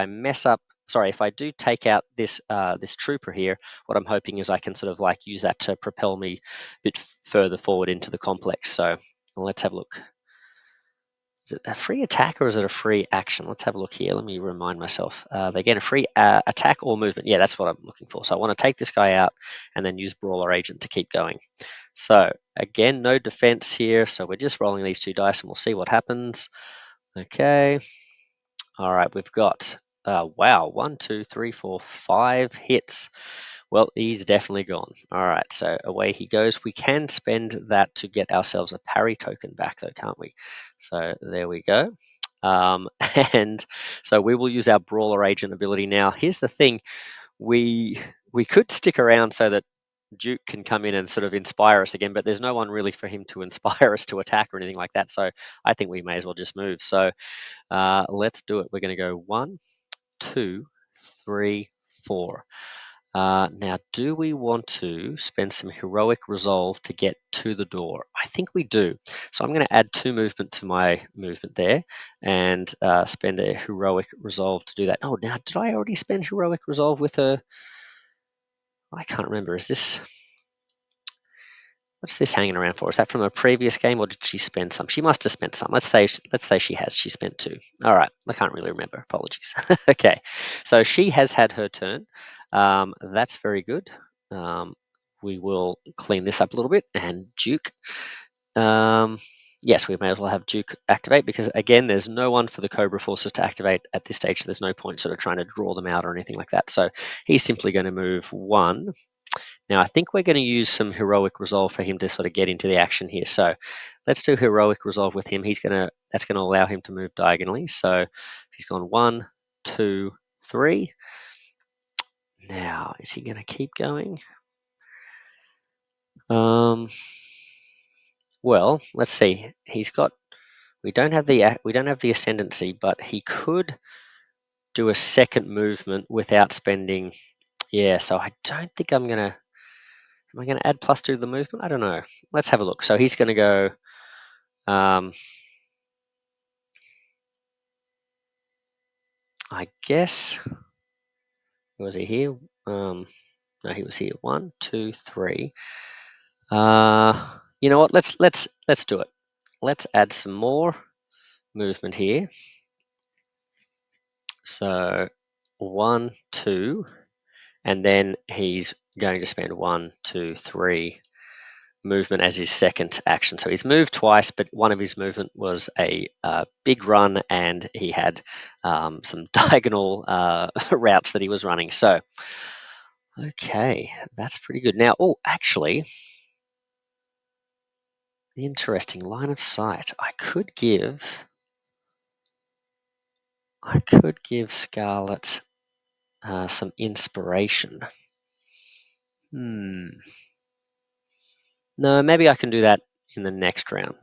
mess up, sorry, if I do take out this this trooper here, what I'm hoping is I can sort of like use that to propel me a bit further forward into the complex. So let's have a look. Is it a free attack or is it a free action? Let's have a look here. Let me remind myself. They get a free attack or movement. Yeah, that's what I'm looking for. So I want to take this guy out and then use Brawler Agent to keep going. So again, no defense here. So we're just rolling these 2 dice and we'll see what happens. Okay. All right, we've got, wow, 1, 2, 3, 4, 5 hits. Well, he's definitely gone. All right, so away he goes. We can spend that to get ourselves a parry token back, though, can't we? So there we go. And so we will use our Brawler Agent ability now. Here's the thing. We could stick around so that Duke can come in and sort of inspire us again, but there's no one really for him to inspire us to attack or anything like that. So I think we may as well just move. So let's do it. We're going to go 1, 2, 3, 4. Now, do we want to spend some heroic resolve to get to the door? I think we do. So I'm going to add 2 movement to my movement there and spend a heroic resolve to do that. Oh, now, did I already spend heroic resolve with her? I can't remember. What's this hanging around for? Is that from a previous game, or did she spend some? She must have spent some. Let's say she has. She spent 2. All right. I can't really remember. Apologies. Okay. So she has had her turn. That's very good. We will clean this up a little bit and Duke. Yes, we may as well have Duke activate because again, there's no one for the Cobra forces to activate at this stage. So there's no point sort of trying to draw them out or anything like that. So he's simply going to move 1. Now, I think we're going to use some heroic resolve for him to sort of get into the action here. So let's do heroic resolve with him. That's going to allow him to move diagonally. So he's gone 1, 2, 3. Now, is he going to keep going? Well, let's see. We don't have the ascendancy, but he could do a second movement without spending. Yeah, so I don't think I'm gonna. Am I gonna add +2 to the movement? I don't know. Let's have a look. So he's gonna go. I guess. Was he here? No, he was here. 1, 2, 3. You know what? Let's do it. Let's add some more movement here. So 1, 2, and then he's going to spend 1, 2, 3 movement as his second action. So he's moved twice, but one of his movement was a big run, and he had some diagonal routes that he was running. So, okay, that's pretty good. Now, oh, actually, interesting line of sight. I could give Scarlet some inspiration. No, maybe I can do that in the next round.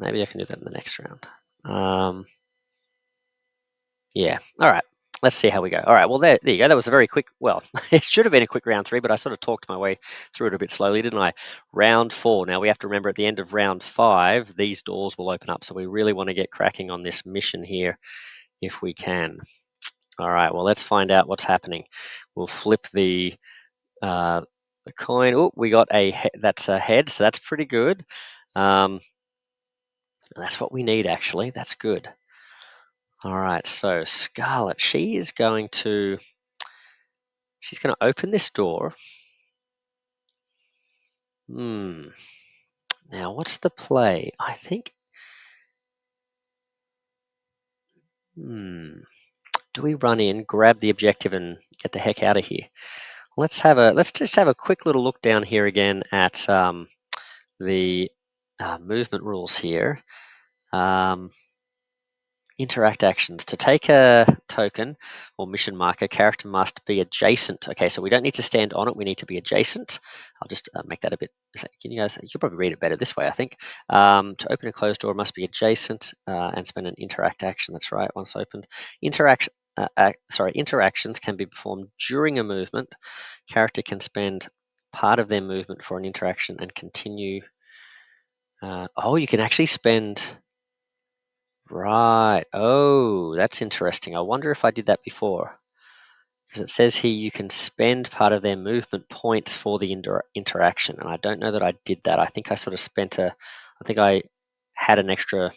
Yeah. All right. Let's see how we go. All right. Well, there you go. That was a very quick. Well, it should have been a quick round 3, but I sort of talked my way through it a bit slowly, didn't I? Round 4. Now we have to remember at the end of round 5, these doors will open up. So we really want to get cracking on this mission here, if we can. All right. Well, let's find out what's happening. We'll flip the coin. Oh, we got that's a head. So that's pretty good. That's what we need, actually. That's good. All right, so Scarlet, she's going to open this door. Now, what's the play? I think. Do we run in, grab the objective, and get the heck out of here? Let's just have a quick little look down here again at the movement rules here. Interact actions. To take a token or mission marker, character must be adjacent. Okay, so we don't need to stand on it. We need to be adjacent. I'll just make that a bit. You could probably read it better this way, I think. To open a closed door must be adjacent and spend an interact action. That's right. Once opened, interactions can be performed during a movement. Character can spend part of their movement for an interaction and continue. You can actually spend. Right. Oh, that's interesting. I wonder if I did that before. Because it says here you can spend part of their movement points for the interaction. And I don't know that I did that. I think I sort of I think I had an extra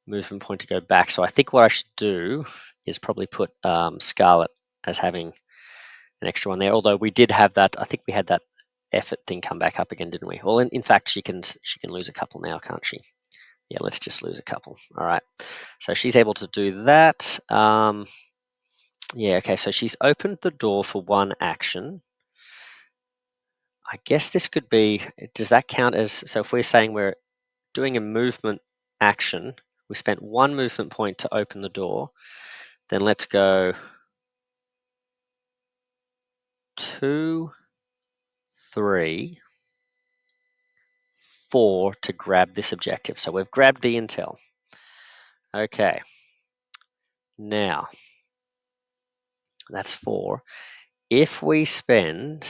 movement point to go back. So I think what I should do is probably put Scarlet as having an extra one there. Although we did have that, I think we had that effort thing come back up again, didn't we? Well, in fact, she can lose a couple now, can't she? Yeah, let's just lose a couple. All right. So she's able to do that. Yeah, okay. So she's opened the door for 1 action. I guess this could be, does that count as, so if we're saying we're doing a movement action, we spent 1 movement point to open the door, then let's go 2, 3, 4 to grab this objective. So we've grabbed the intel. Okay. Now, that's 4. if we spend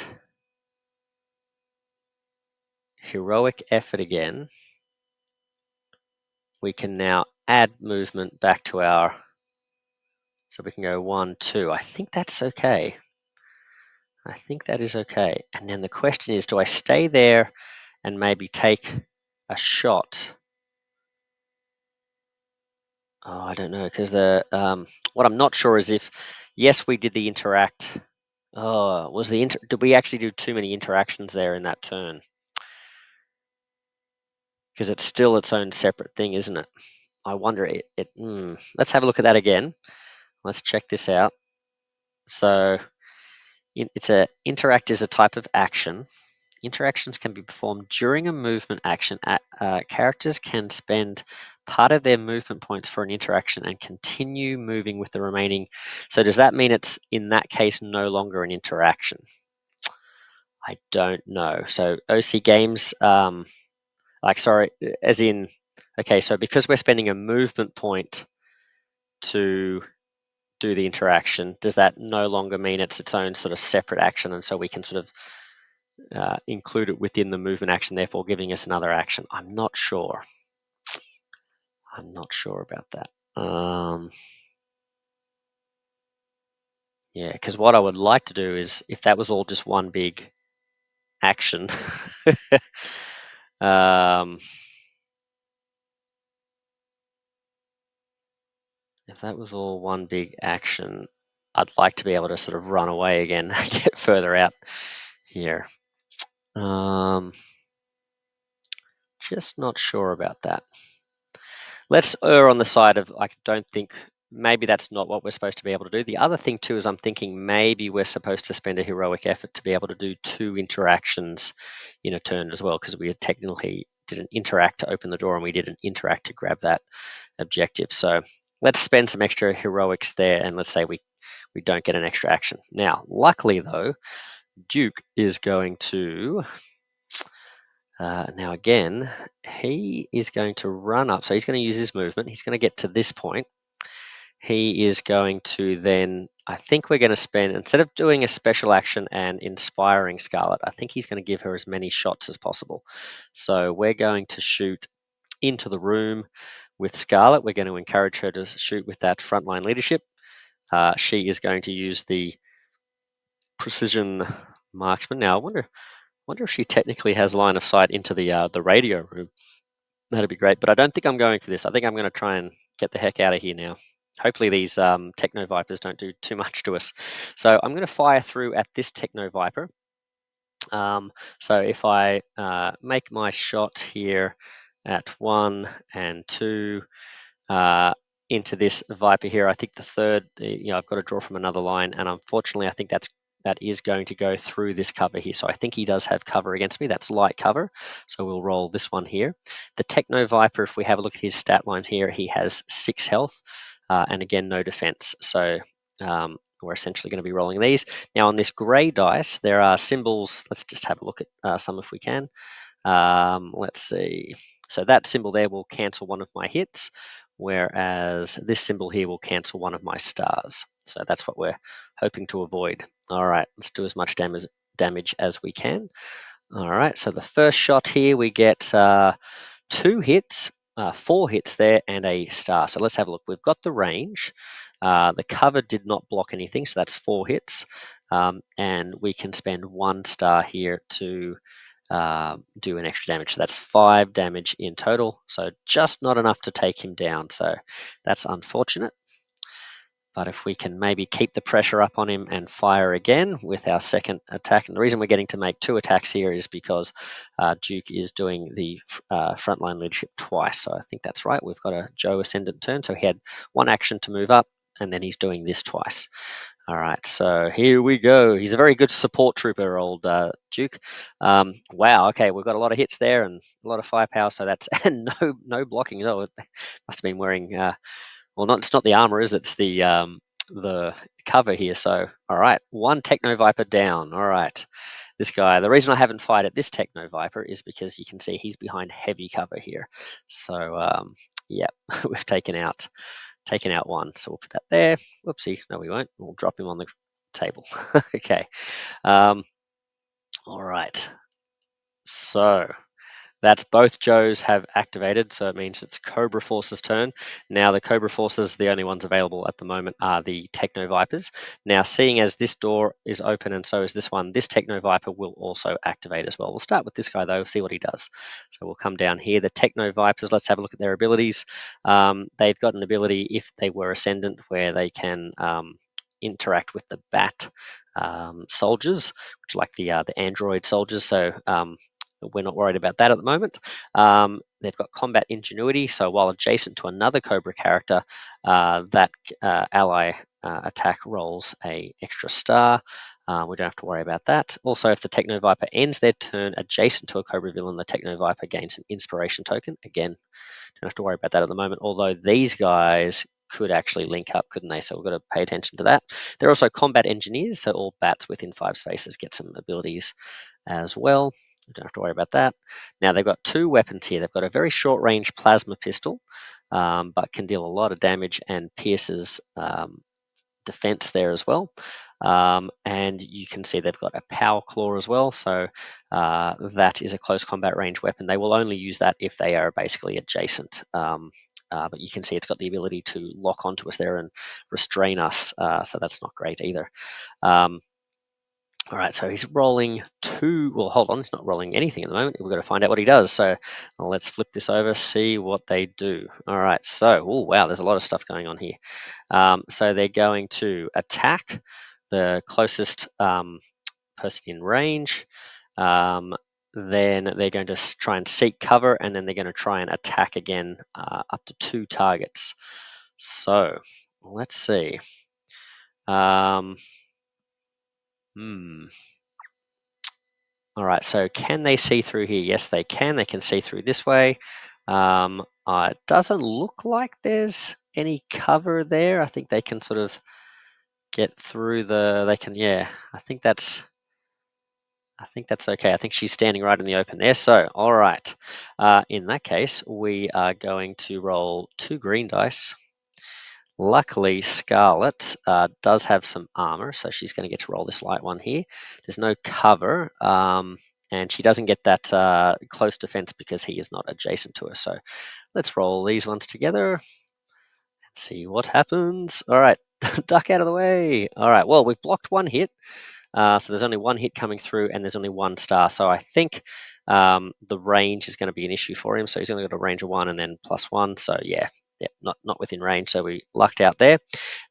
heroic effort again, we can now add movement back to our, so we can go 1, 2. I think that's okay. I think that is okay. And then the question is, do I stay there and maybe take a shot? Oh, I don't know, because what I'm not sure is if, yes, we did the interact. Oh, did we actually do too many interactions there in that turn? Because it's still its own separate thing, isn't it? I wonder let's have a look at that again. Let's check this out. So interact is a type of action. Interactions can be performed during a movement action. Characters can spend part of their movement points for an interaction and continue moving with the remaining. So does that mean it's, in that case, no longer an interaction? I don't know. So OC Games, sorry, as in, okay, so because we're spending a movement point to do the interaction, does that no longer mean it's its own sort of separate action, and so we can sort of include it within the movement action, therefore giving us another action? I'm not sure. I'm not sure about that. Yeah, because what I would like to do is, if that was all just one big action, if that was all one big action, I'd like to be able to sort of run away again, get further out here. Just not sure about that. Let's err on the side of, I don't think, maybe that's not what we're supposed to be able to do. The other thing too is I'm thinking maybe we're supposed to spend a heroic effort to be able to do 2 interactions in a turn as well, because we technically didn't interact to open the door and we didn't interact to grab that objective. So let's spend some extra heroics there, and let's say we don't get an extra action. Now, luckily though, Duke is going to, now again, he is going to run up. So he's going to use his movement. He's going to get to this point. He is going to then, I think we're going to spend, instead of doing a special action and inspiring Scarlet, I think he's going to give her as many shots as possible. So we're going to shoot into the room with Scarlet. We're going to encourage her to shoot with that frontline leadership. She is going to use the precision marksman. Now, I wonder if she technically has line of sight into the radio room. That'd be great, but I don't think I'm going for this. I think I'm going to try and get the heck out of here now. Hopefully these Techno Vipers don't do too much to us. So I'm going to fire through at this Techno Viper. So if I make my shot here at 1 and 2 into this Viper here, I think the third, I've got to draw from another line, and unfortunately I think that is going to go through this cover here. So I think he does have cover against me. That's light cover. So we'll roll this one here. The Techno Viper, if we have a look at his stat line here, he has 6 health, and again, no defense. So we're essentially going to be rolling these. Now on this grey dice, there are symbols. Let's just have a look at some if we can. Let's see. So that symbol there will cancel one of my hits, whereas this symbol here will cancel one of my stars. So that's what we're hoping to avoid. All right, let's do as much damage as we can. All right, so the first shot here, we get 2 hits, 4 hits there, and a star. So let's have a look. We've got the range. The cover did not block anything, so that's 4 hits. And we can spend 1 star here to do an extra damage. So that's 5 damage in total. So just not enough to take him down. So that's unfortunate. But if we can maybe keep the pressure up on him and fire again with our second attack. And the reason we're getting to make 2 attacks here is because Duke is doing the frontline leadership twice. So I think that's right. We've got a Joe Ascendant turn. So he had 1 action to move up, and then he's doing this twice. All right, so here we go. He's a very good support trooper, old Duke. Wow, okay, we've got a lot of hits there and a lot of firepower, so that's and no blocking. Oh, it must have been wearing, well, it's not the armor, is it? It's the cover here. So, all right, 1 Techno Viper down. All right, this guy. The reason I haven't fired at this Techno Viper is because you can see he's behind heavy cover here. So, yeah, we've taken out 1. So we'll put that there. Whoopsie, no we won't. We'll drop him on the table. Okay. Um, all right. So that's both Joes have activated, so it means it's Cobra Force's turn. Now the Cobra Forces, the only ones available at the moment are the Techno Vipers. Now, seeing as this door is open and so is this one, this Techno Viper will also activate as well. We'll start with this guy though, see what he does. So we'll come down here. The Techno Vipers, let's have a look at their abilities. They've got an ability, if they were Ascendant, where they can interact with the Bat soldiers, which are like the android soldiers. So we're not worried about that at the moment. They've got combat ingenuity, so while adjacent to another Cobra character, that ally attack rolls a extra star. We don't have to worry about that. Also, if the Techno Viper ends their turn adjacent to a Cobra villain, the Techno Viper gains an inspiration token. Again, don't have to worry about that at the moment, although these guys could actually link up, couldn't they? So we've got to pay attention to that. They're also combat engineers, so all bats within 5 spaces get some abilities as well. You don't have to worry about that. Now they've got 2 weapons here. They've got a very short range plasma pistol, but can deal a lot of damage and pierces defense there as well. And you can see they've got a power claw as well. So that is a close combat range weapon. They will only use that if they are basically adjacent. But you can see it's got the ability to lock onto us there and restrain us. So that's not great either. All right, so he's rolling 2. Well, hold on, he's not rolling anything at the moment. We've got to find out what he does. So let's flip this over, see what they do. All right, so, oh, wow, there's a lot of stuff going on here. So they're going to attack the closest person in range. Then they're going to try and seek cover, and then they're going to try and attack again up to 2 targets. So let's see. All right, so can they see through here? Yes, they can. They can see through this way. It doesn't look like there's any cover there. I think they can sort of get through they can, yeah, I think that's okay. I think she's standing right in the open there. So, all right. In that case, we are going to roll 2 green dice. Luckily, Scarlet does have some armor, so she's going to get to roll this light one here. There's no cover, and she doesn't get that close defense because he is not adjacent to her. So let's roll these ones together and see what happens. All right, duck out of the way. All right, well, we've blocked 1 hit. So there's only 1 hit coming through, and there's only 1 star. So I think the range is going to be an issue for him. So he's only got a range of 1 and then +1. So yeah, not within range. So we lucked out there.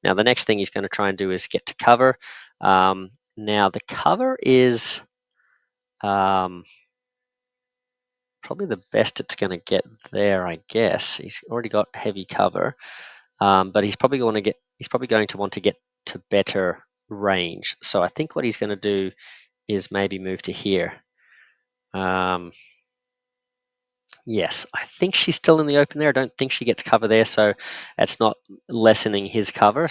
Now the next thing he's going to try and do is get to cover. Now the cover is probably the best it's going to get there, I guess. He's already got heavy cover, but he's probably going to want to get to better range. So I think what he's going to do is maybe move to here. Yes, I think she's still in the open there. I don't think she gets cover there, so it's not lessening his cover,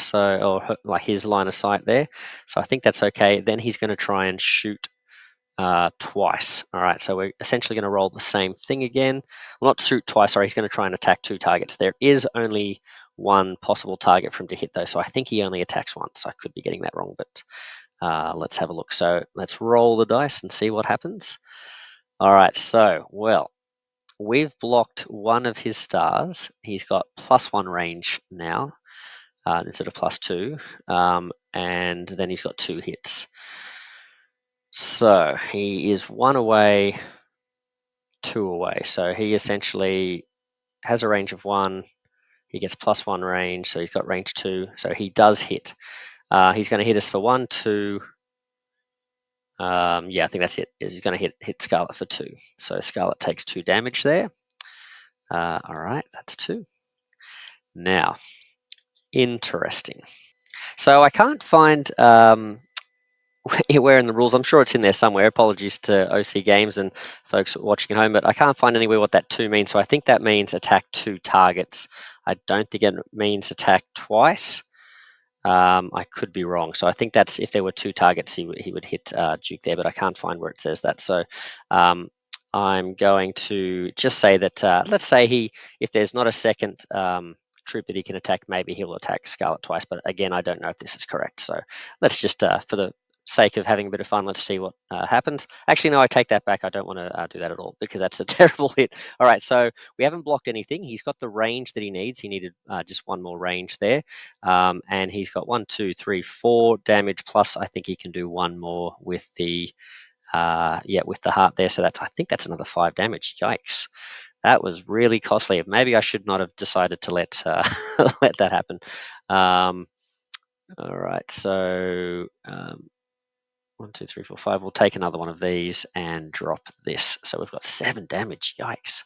like his line of sight there. So I think that's okay. Then he's going to try and shoot twice. All right, so we're essentially going to roll the same thing again. Well, not shoot twice. Sorry, he's going to try and attack 2 targets. There is only 1 possible target for him to hit, though, so I think he only attacks once. I could be getting that wrong, but let's have a look. So let's roll the dice and see what happens. All right, so, well, we've blocked 1 of his stars. He's got +1 range now instead of +2, and then he's got 2 hits. So he is 1 away, 2 away. So he essentially has a range of 1. He gets +1 range, so he's got range 2. So he does hit. He's going to hit us for 1, 2. Yeah, I think that's it. He's going to hit Scarlet for 2. So Scarlet takes 2 damage there. All right, that's 2. Now, interesting. So I can't find where in the rules. I'm sure it's in there somewhere. Apologies to OC Games and folks watching at home, but I can't find anywhere what that 2 means. So I think that means attack 2 targets. I don't think it means attack twice. I could be wrong. So I think that's if there were 2 targets, he would hit Duke there, but I can't find where it says that. So I'm going to just say that let's say if there's not a second troop that he can attack, maybe he'll attack Scarlet twice. But again, I don't know if this is correct. So let's just, for the sake of having a bit of fun, let's see what happens. Actually, no, I take that back. I don't want to do that at all because that's a terrible hit. All right, so we haven't blocked anything. He's got the range that he needs. He needed just one more range there. And he's got 1, 2, 3, 4 damage, plus I think he can do one more with the with the heart there. So that's, I think that's another 5 damage. Yikes. That was really costly. Maybe I should not have decided to let let that happen. All right, so 1, 2, 3, 4, 5. We'll take another one of these and drop this. So we've got 7 damage. Yikes.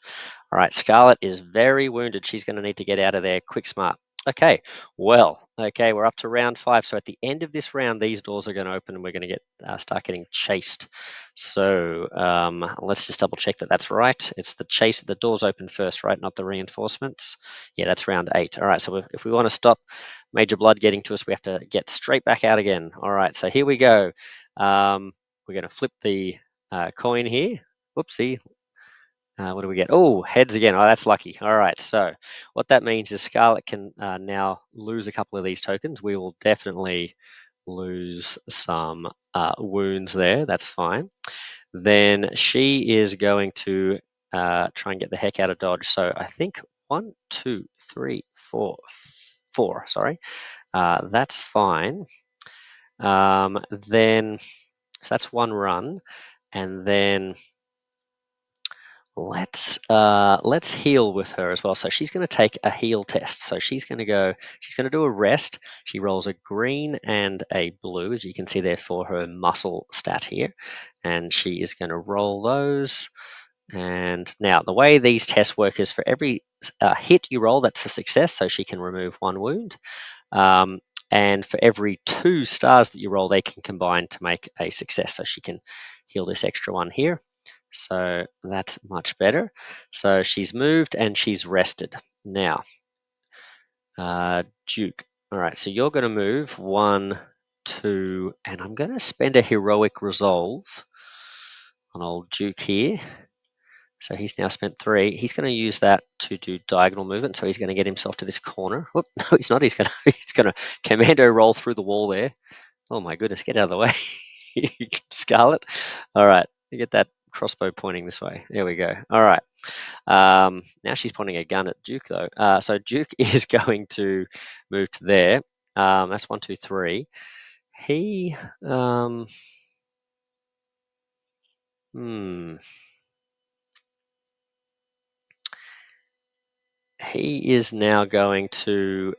All right, Scarlet is very wounded. She's going to need to get out of there quick smart. Okay, well, okay, we're up to round 5. So at the end of this round, these doors are going to open and we're going to get start getting chased. So let's just double check that that's right. It's the chase. The doors open first, right? Not the reinforcements. Yeah, that's round 8. All right, so if we want to stop Major Blood getting to us, we have to get straight back out again. All right, so here we go. We're going to flip the coin here. Whoopsie. What do we get? Oh, heads again. Oh, that's lucky. All right. So what that means is Scarlet can now lose a couple of these tokens. We will definitely lose some wounds there. That's fine. Then she is going to try and get the heck out of dodge. So I think 1, 2, 3, 4, 4. Sorry. That's fine. Then so that's one run, and then let's heal with her as well. So she's going to take a heal test. So she's going to do a rest. She rolls a green and a blue, as you can see there, for her muscle stat here, and she is going to roll those. And now the way these tests work is for every hit you roll, that's a success. So she can remove 1 wound. And for every 2 stars that you roll, they can combine to make a success. So she can heal this extra one here. So that's much better. So she's moved and she's rested. Now, Duke. All right, so you're going to move 1, 2, and I'm going to spend a heroic resolve on old Duke here. So he's now spent 3. He's going to use that to do diagonal movement. So he's going to get himself to this corner. Whoop, no, he's not. He's going to commando roll through the wall there. Oh my goodness, get out of the way, Scarlet. All right, you get that crossbow pointing this way. There we go. All right. Now she's pointing a gun at Duke though. So Duke is going to move to there. That's 1, 2, 3. He he is now going to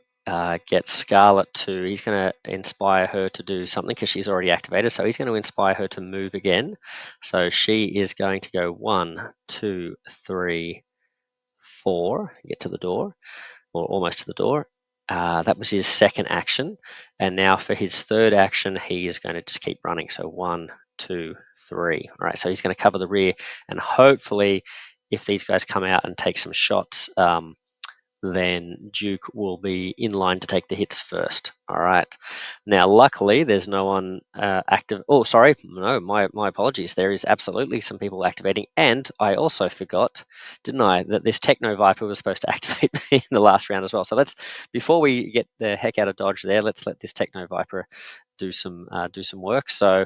get Scarlet to, he's going to inspire her to do something because she's already activated. So he's going to inspire her to move again. So she is going to go 1, 2, 3, 4, get to the door, or almost to the door. That was his second action. And now for his third action, he is going to just keep running. So 1, 2, 3. All right, so he's going to cover the rear. And hopefully, if these guys come out and take some shots, then Duke will be in line to take the hits first. All right. Now, luckily, there's no one active. Oh, sorry. No, my apologies. There is absolutely some people activating. And I also forgot, didn't I, that this Techno Viper was supposed to activate in the last round as well. So before we get the heck out of dodge there, let's let this Techno Viper do some work. So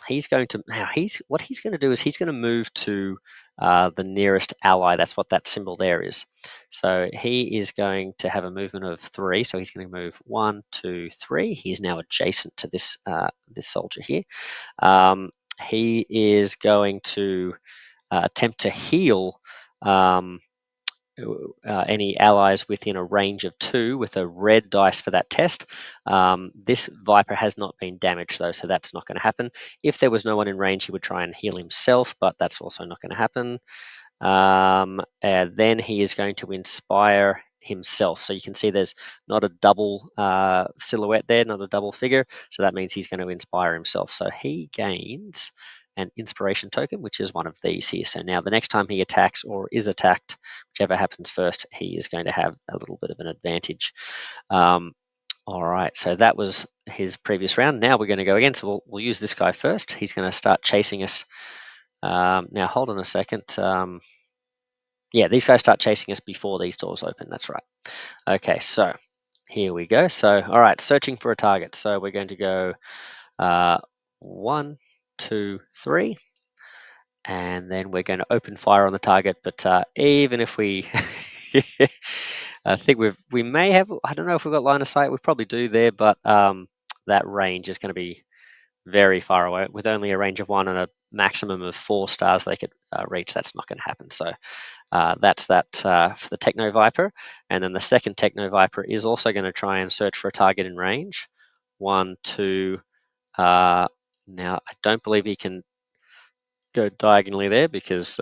he's going to, now what he's going to do is he's going to move to the nearest ally. That's what that symbol there is. So he is going to have a movement of 3. So he's going to move 1, 2, 3. He's now adjacent to this this soldier here. He is going to attempt to heal any allies within a range of 2 with a red dice for that test. This Viper has not been damaged though, so that's not going to happen. If there was no one in range, he would try and heal himself, but that's also not going to happen. Then he is going to inspire himself. So you can see there's not a double silhouette there, not a double figure. So that means he's going to inspire himself. So he gains an inspiration token, which is one of these here. So now the next time he attacks or is attacked, whichever happens first, he is going to have a little bit of an advantage. All right, so that was his previous round. Now we're going to go again. So we'll use this guy first. He's going to start chasing us. Now hold on a second. Yeah, these guys start chasing us before these doors open. That's right. Okay, so here we go. So, all right, searching for a target. So we're going to go 1, 2, 3, and then we're going to open fire on the target. But even if we, I think we may have. I don't know if we've got line of sight. We probably do there, but that range is going to be very far away with only a range of 1 and a maximum of 4 stars they could reach. That's not going to happen. So that's that for the Techno Viper. And then the second Techno Viper is also going to try and search for a target in range. 1, 2. Now, I don't believe he can go diagonally there because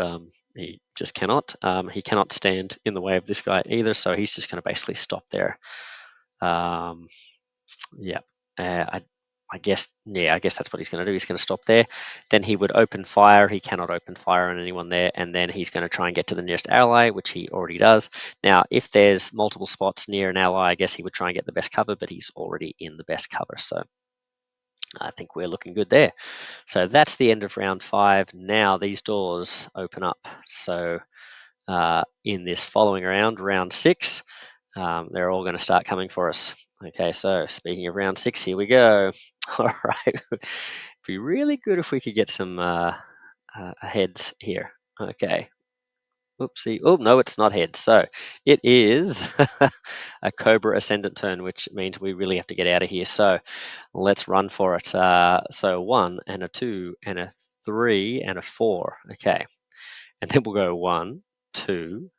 he just cannot. He cannot stand in the way of this guy either, so he's just going to basically stop there. Yeah, I guess that's what he's going to do. He's going to stop there. Then he would open fire. He cannot open fire on anyone there, and then he's going to try and get to the nearest ally, which he already does. Now, if there's multiple spots near an ally, I guess he would try and get the best cover, but he's already in the best cover, so I think we're looking good there. So that's the end of round 5. Now these doors open up. So in this following round, round 6, they're all going to start coming for us. Okay, so speaking of round 6, here we go. All right, it'd be really good if we could get some heads here. Okay. Oopsie. Oh, no, it's not heads. So it is a Cobra Ascendant turn, which means we really have to get out of here. So let's run for it. So 1 and a 2 and a 3 and a 4. Okay. And then we'll go 1, 2,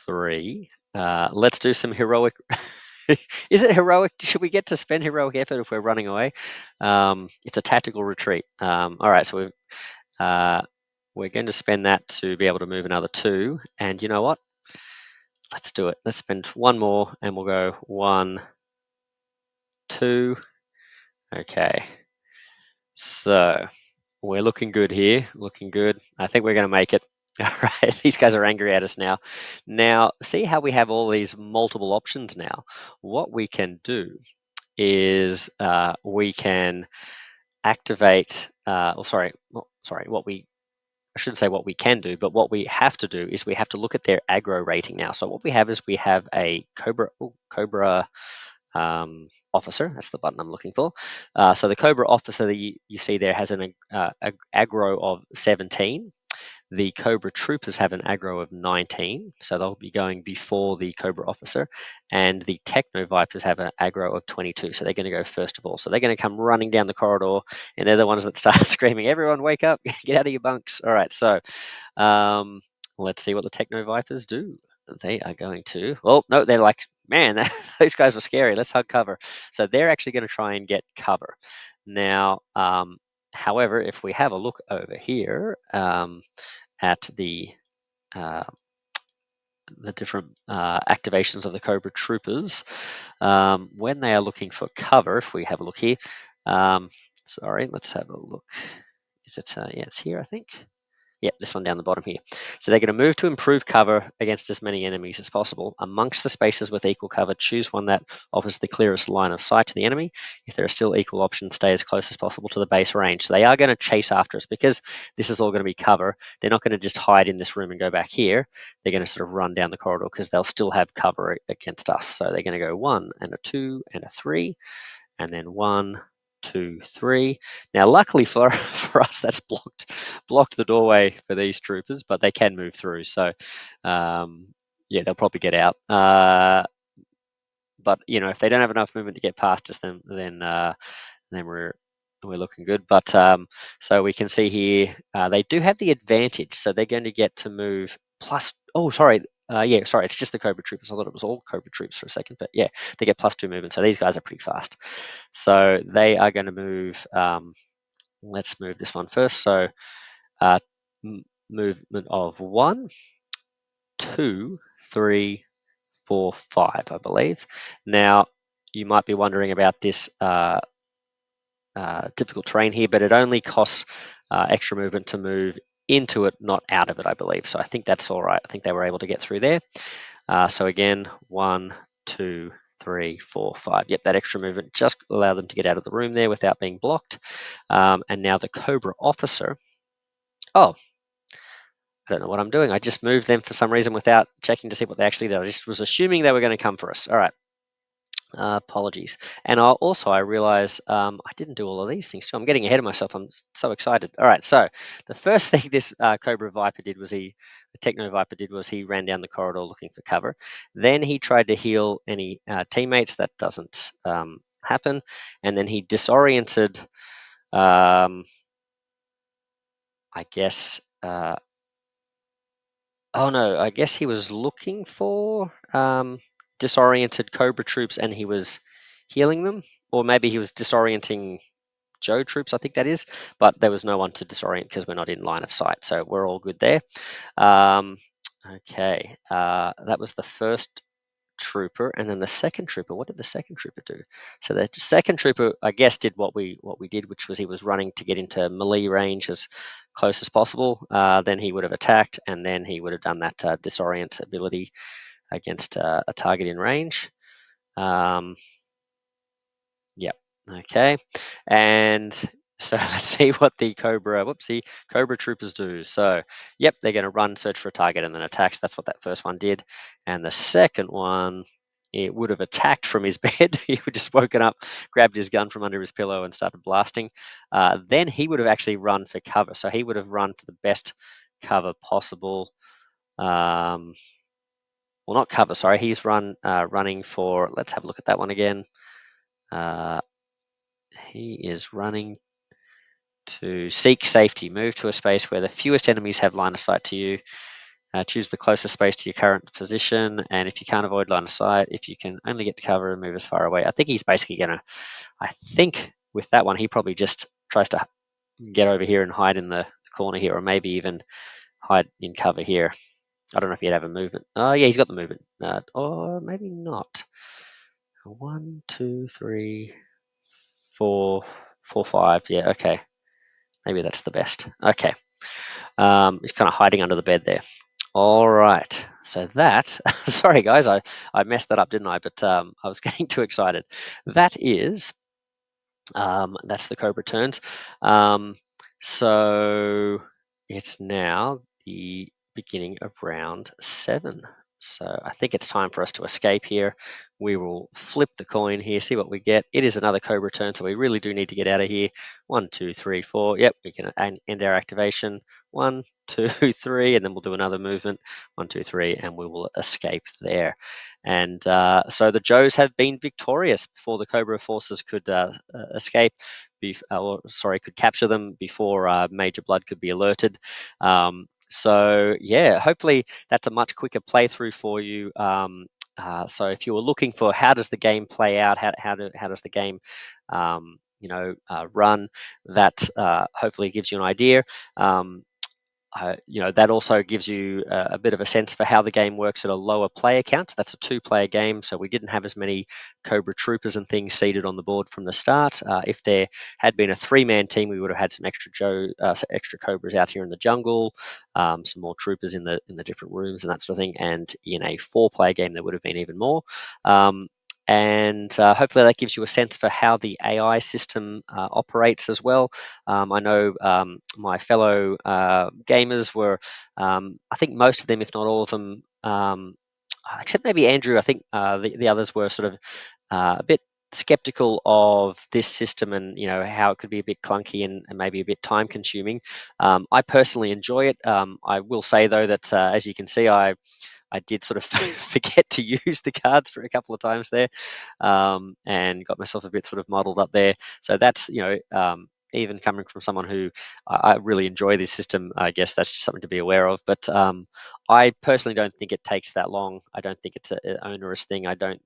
3. Let's do some heroic. Is it heroic? Should we get to spend heroic effort if we're running away? It's a tactical retreat. All right, so we're going to spend that to be able to move another 2. And you know what? Let's do it. Let's spend 1 more, and we'll go 1, 2. Okay. So we're looking good here. Looking good. I think we're going to make it. All right, these guys are angry at us now. Now, see how we have all these multiple options now? What we can do is we can activate, I shouldn't say what we can do, but what we have to do is we have to look at their aggro rating now. So what we have is we have a Cobra officer. That's the button I'm looking for. So the Cobra officer that you see there has an aggro of 17. The Cobra troopers have an aggro of 19, so they'll be going before the Cobra officer, and the Techno Vipers have an aggro of 22, so they're going to go first of all. So they're going to come running down the corridor, and they're the ones that start screaming, "Everyone wake up, get out of your bunks." All right, so let's see what the Techno Vipers do. They are going to, oh, no, they're like, man, those guys were scary. Let's hug cover. So they're actually going to try and get cover. Now, however, if we have a look over here, at uh, the different activations of the Cobra troopers, when they are looking for cover, if we have a look here, sorry, let's have a look. Is it, yeah, it's here, I think. Yep, this one down the bottom here. So they're going to move to improve cover against as many enemies as possible. Amongst the spaces with equal cover, choose one that offers the clearest line of sight to the enemy. If there are still equal options, stay as close as possible to the base range. So they are going to chase after us because this is all going to be cover. They're not going to just hide in this room and go back here. They're going to sort of run down the corridor because they'll still have cover against us. So they're going to go 1 and a 2 and a 3, and then 1, 2, 3. Now, luckily for us, that's blocked the doorway for these troopers, but they can move through. So, yeah, they'll probably get out. But if they don't have enough movement to get past us, then we're looking good. But so we can see here they do have the advantage, so they're going to get to move plus. Oh, sorry. Yeah, sorry, it's just the Cobra troopers. I thought it was all Cobra troops for a second, but yeah, they get +2 movement. So these guys are pretty fast. So they are going to move. Let's move this one first. So movement of 1, 2, 3, 4, 5, I believe. Now, you might be wondering about this typical terrain here, but it only costs extra movement to move into it, not out of it, I believe. So I think that's all right. I think they were able to get through there. So again, 1, 2, 3, 4, 5. Yep, that extra movement just allowed them to get out of the room there without being blocked. And now the Cobra officer. Oh, I don't know what I'm doing. I just moved them for some reason without checking to see what they actually did. I just was assuming they were going to come for us. All right. Apologies. And I realize I didn't do all of these things too. I'm getting ahead of myself. I'm so excited. All right. So the first thing this Cobra Viper did was the Techno Viper did was he ran down the corridor looking for cover. Then he tried to heal any teammates. That doesn't happen. And then he disoriented, I guess. Oh no, I guess he was looking for disoriented Cobra troops and he was healing them. Or maybe he was disorienting Joe troops, I think that is. But there was no one to disorient because we're not in line of sight. So we're all good there. Um, okay, that was the first trooper, and then the second trooper. What did the second trooper do? So the second trooper, I guess, did what we did, which was he was running to get into melee range as close as possible. Then he would have attacked, and then he would have done that disorient ability against a target in range. Um, Yep. Okay. And so let's see what the Cobra troopers do. So, yep, they're going to run, search for a target, and then attacks. That's what that first one did. And the second one, it would have attacked from his bed. He would just woken up, grabbed his gun from under his pillow, and started blasting. Then he would have actually run for cover. So he would have run for the best cover possible. Well, not cover. Sorry, he's running for. Let's have a look at that one again. He is running to seek safety. Move to a space where the fewest enemies have line of sight to you. Choose the closest space to your current position. And if you can't avoid line of sight, if you can only get to cover, move as far away. I think he's basically going to, I think with that one, he probably just tries to get over here and hide in the corner here, or maybe even hide in cover here. I don't know if he'd have a movement. Oh, yeah, he's got the movement. Or maybe not. 1, 2, 3, 4, 4, 5. Yeah, okay. Maybe that's the best. Okay. He's kind of hiding under the bed there. All right. So that, sorry guys, I messed that up, didn't I? But I was getting too excited. That is, that's the Cobra turns. So it's now the beginning of round 7. So I think it's time for us to escape here. We will flip the coin here, see what we get. It is another Cobra turn, so we really do need to get out of here. 1, 2, 3, 4. Yep, we can end our activation. 1, 2, 3, and then we'll do another movement. 1, 2, 3, and we will escape there. And so the Joes have been victorious before the Cobra forces could escape, could capture them before Major Blood could be alerted. So yeah, hopefully that's a much quicker playthrough for you. So if you were looking for how does the game play out, how does the game run, that hopefully gives you an idea. That also gives you a bit of a sense for how the game works at a lower player count. So that's a 2-player game, so we didn't have as many Cobra troopers and things seated on the board from the start. If there had been a 3-man team, we would have had some extra Cobras out here in the jungle, some more troopers in the different rooms and that sort of thing. And in a 4-player game, there would have been even more. And hopefully that gives you a sense for how the AI system operates as well. I know my fellow gamers were, I think most of them, if not all of them, except maybe Andrew, I think the others were sort of a bit skeptical of this system and how it could be a bit clunky and maybe a bit time consuming. I personally enjoy it. I will say though that as you can see, I did sort of forget to use the cards for a couple of times there, and got myself a bit sort of muddled up there. So that's even coming from someone who I really enjoy this system, I guess that's just something to be aware of. But I personally don't think it takes that long. I don't think it's an onerous thing. I don't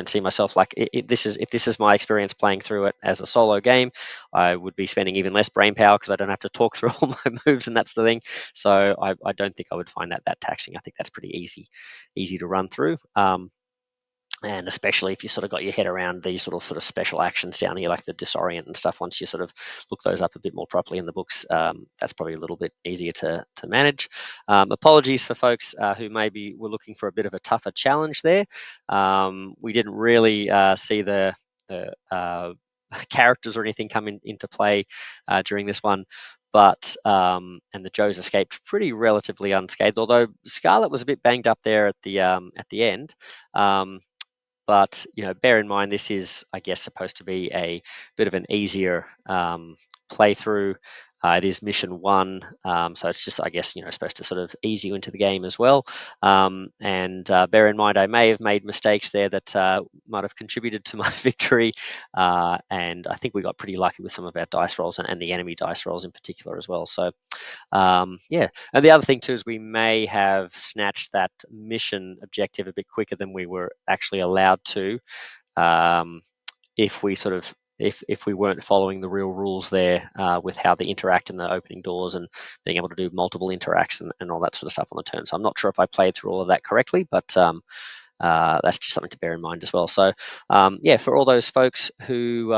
see myself like if this is my experience playing through it as a solo game, I would be spending even less brain power because I don't have to talk through all my moves and that sort of thing. So I don't think I would find that taxing. I think that's pretty easy to run through. And especially if you sort of got your head around these sort of special actions down here, like the disorient and stuff, once you sort of look those up a bit more properly in the books, that's probably a little bit easier to manage. Apologies for folks who maybe were looking for a bit of a tougher challenge there. We didn't really see the characters or anything come into play during this one. and the Joes escaped pretty relatively unscathed. Although Scarlet was a bit banged up there at the end. But bear in mind this is, I guess, supposed to be a bit of an easier playthrough. It is mission 1, so it's just, I guess, supposed to sort of ease you into the game as well. And bear in mind, I may have made mistakes there that might have contributed to my victory. And I think we got pretty lucky with some of our dice rolls and the enemy dice rolls in particular as well. So yeah, and the other thing too is we may have snatched that mission objective a bit quicker than we were actually allowed to, if we sort of if we weren't following the real rules there, with how they interact in the opening doors and being able to do multiple interacts and all that sort of stuff on the turn. So I'm not sure if I played through all of that correctly, but that's just something to bear in mind as well. So yeah, for all those folks who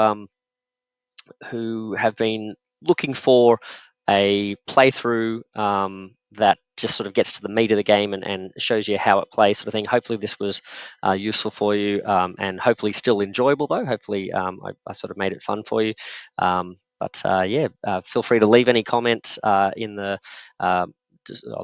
have been looking for a playthrough that just sort of gets to the meat of the game and shows you how it plays, sort of thing. Hopefully this was useful for you, and hopefully still enjoyable though. Hopefully I sort of made it fun for you. But yeah, feel free to leave any comments in uh,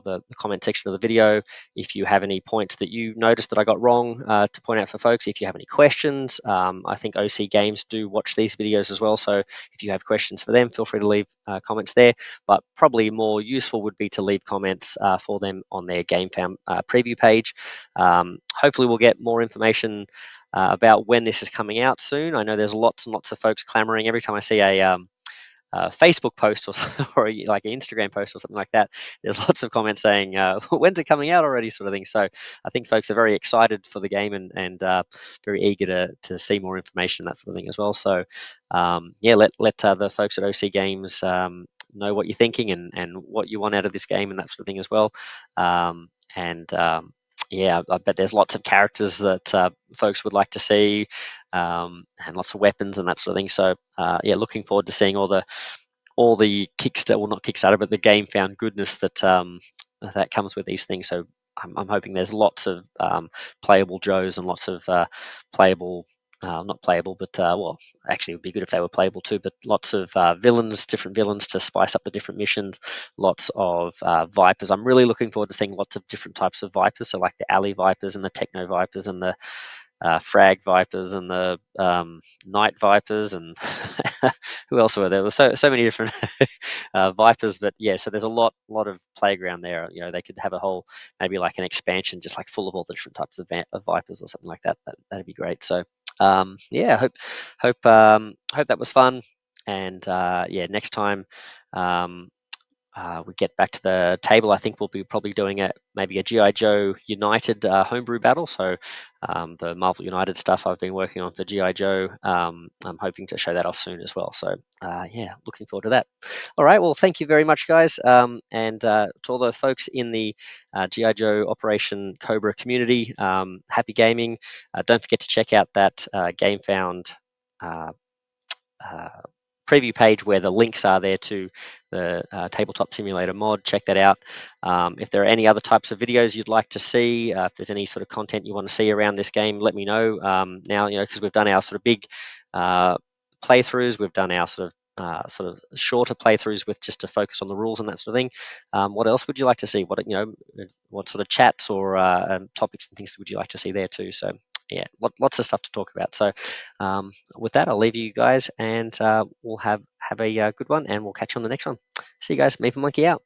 the comment section of the video. If you have any points that you noticed that I got wrong, to point out for folks. If you have any questions, I think OC Games do watch these videos as well, so if you have questions for them, feel free to leave comments there. But probably more useful would be to leave comments for them on their Gamefound preview page. Hopefully we'll get more information about when this is coming out soon. I know there's lots and lots of folks clamoring every time I see a Facebook post or like an Instagram post or something like that. There's lots of comments saying, "When's it coming out already?" sort of thing. So I think folks are very excited for the game and very eager to see more information and that sort of thing as well. So yeah, let the folks at OC Games know what you're thinking and what you want out of this game and that sort of thing as well. And yeah, I bet there's lots of characters that folks would like to see, and lots of weapons and that sort of thing. So yeah, looking forward to seeing all the Kickstarter, well, not Kickstarter, but the Gamefound goodness that comes with these things. So I'm hoping there's lots of playable Joes and lots of playable. Not playable, but well, actually, it would be good if they were playable too. But lots of different villains to spice up the different missions. Lots of Vipers. I'm really looking forward to seeing lots of different types of Vipers. So, like the Alley Vipers and the Techno Vipers and the Frag Vipers and the Night Vipers and who else were there? There were so many different Vipers, but yeah, so there's a lot of playground there. They could have a whole, maybe like an expansion just like full of all the different types of Vipers or something like that. That'd be great. So yeah, hope that was fun. And yeah, next time we get back to the table, I think we'll be probably doing maybe a G.I. Joe United homebrew battle. So the Marvel United stuff I've been working on for G.I. Joe, I'm hoping to show that off soon as well. So yeah, looking forward to that. All right, well, thank you very much, guys. And to all the folks in the G.I. Joe Operation Cobra community, happy gaming. Don't forget to check out that Gamefound preview page where the links are there to the tabletop simulator mod. Check that out. If there are any other types of videos you'd like to see, if there's any sort of content you want to see around this game, let me know. Now, because we've done our sort of big playthroughs, we've done our sort of shorter playthroughs with just to focus on the rules and that sort of thing. What else would you like to see? What sort of chats or topics and things would you like to see there too? So yeah, lots of stuff to talk about. So with that, I'll leave you guys, and we'll have a good one, and we'll catch you on the next one. See you guys. Maple Monkey out.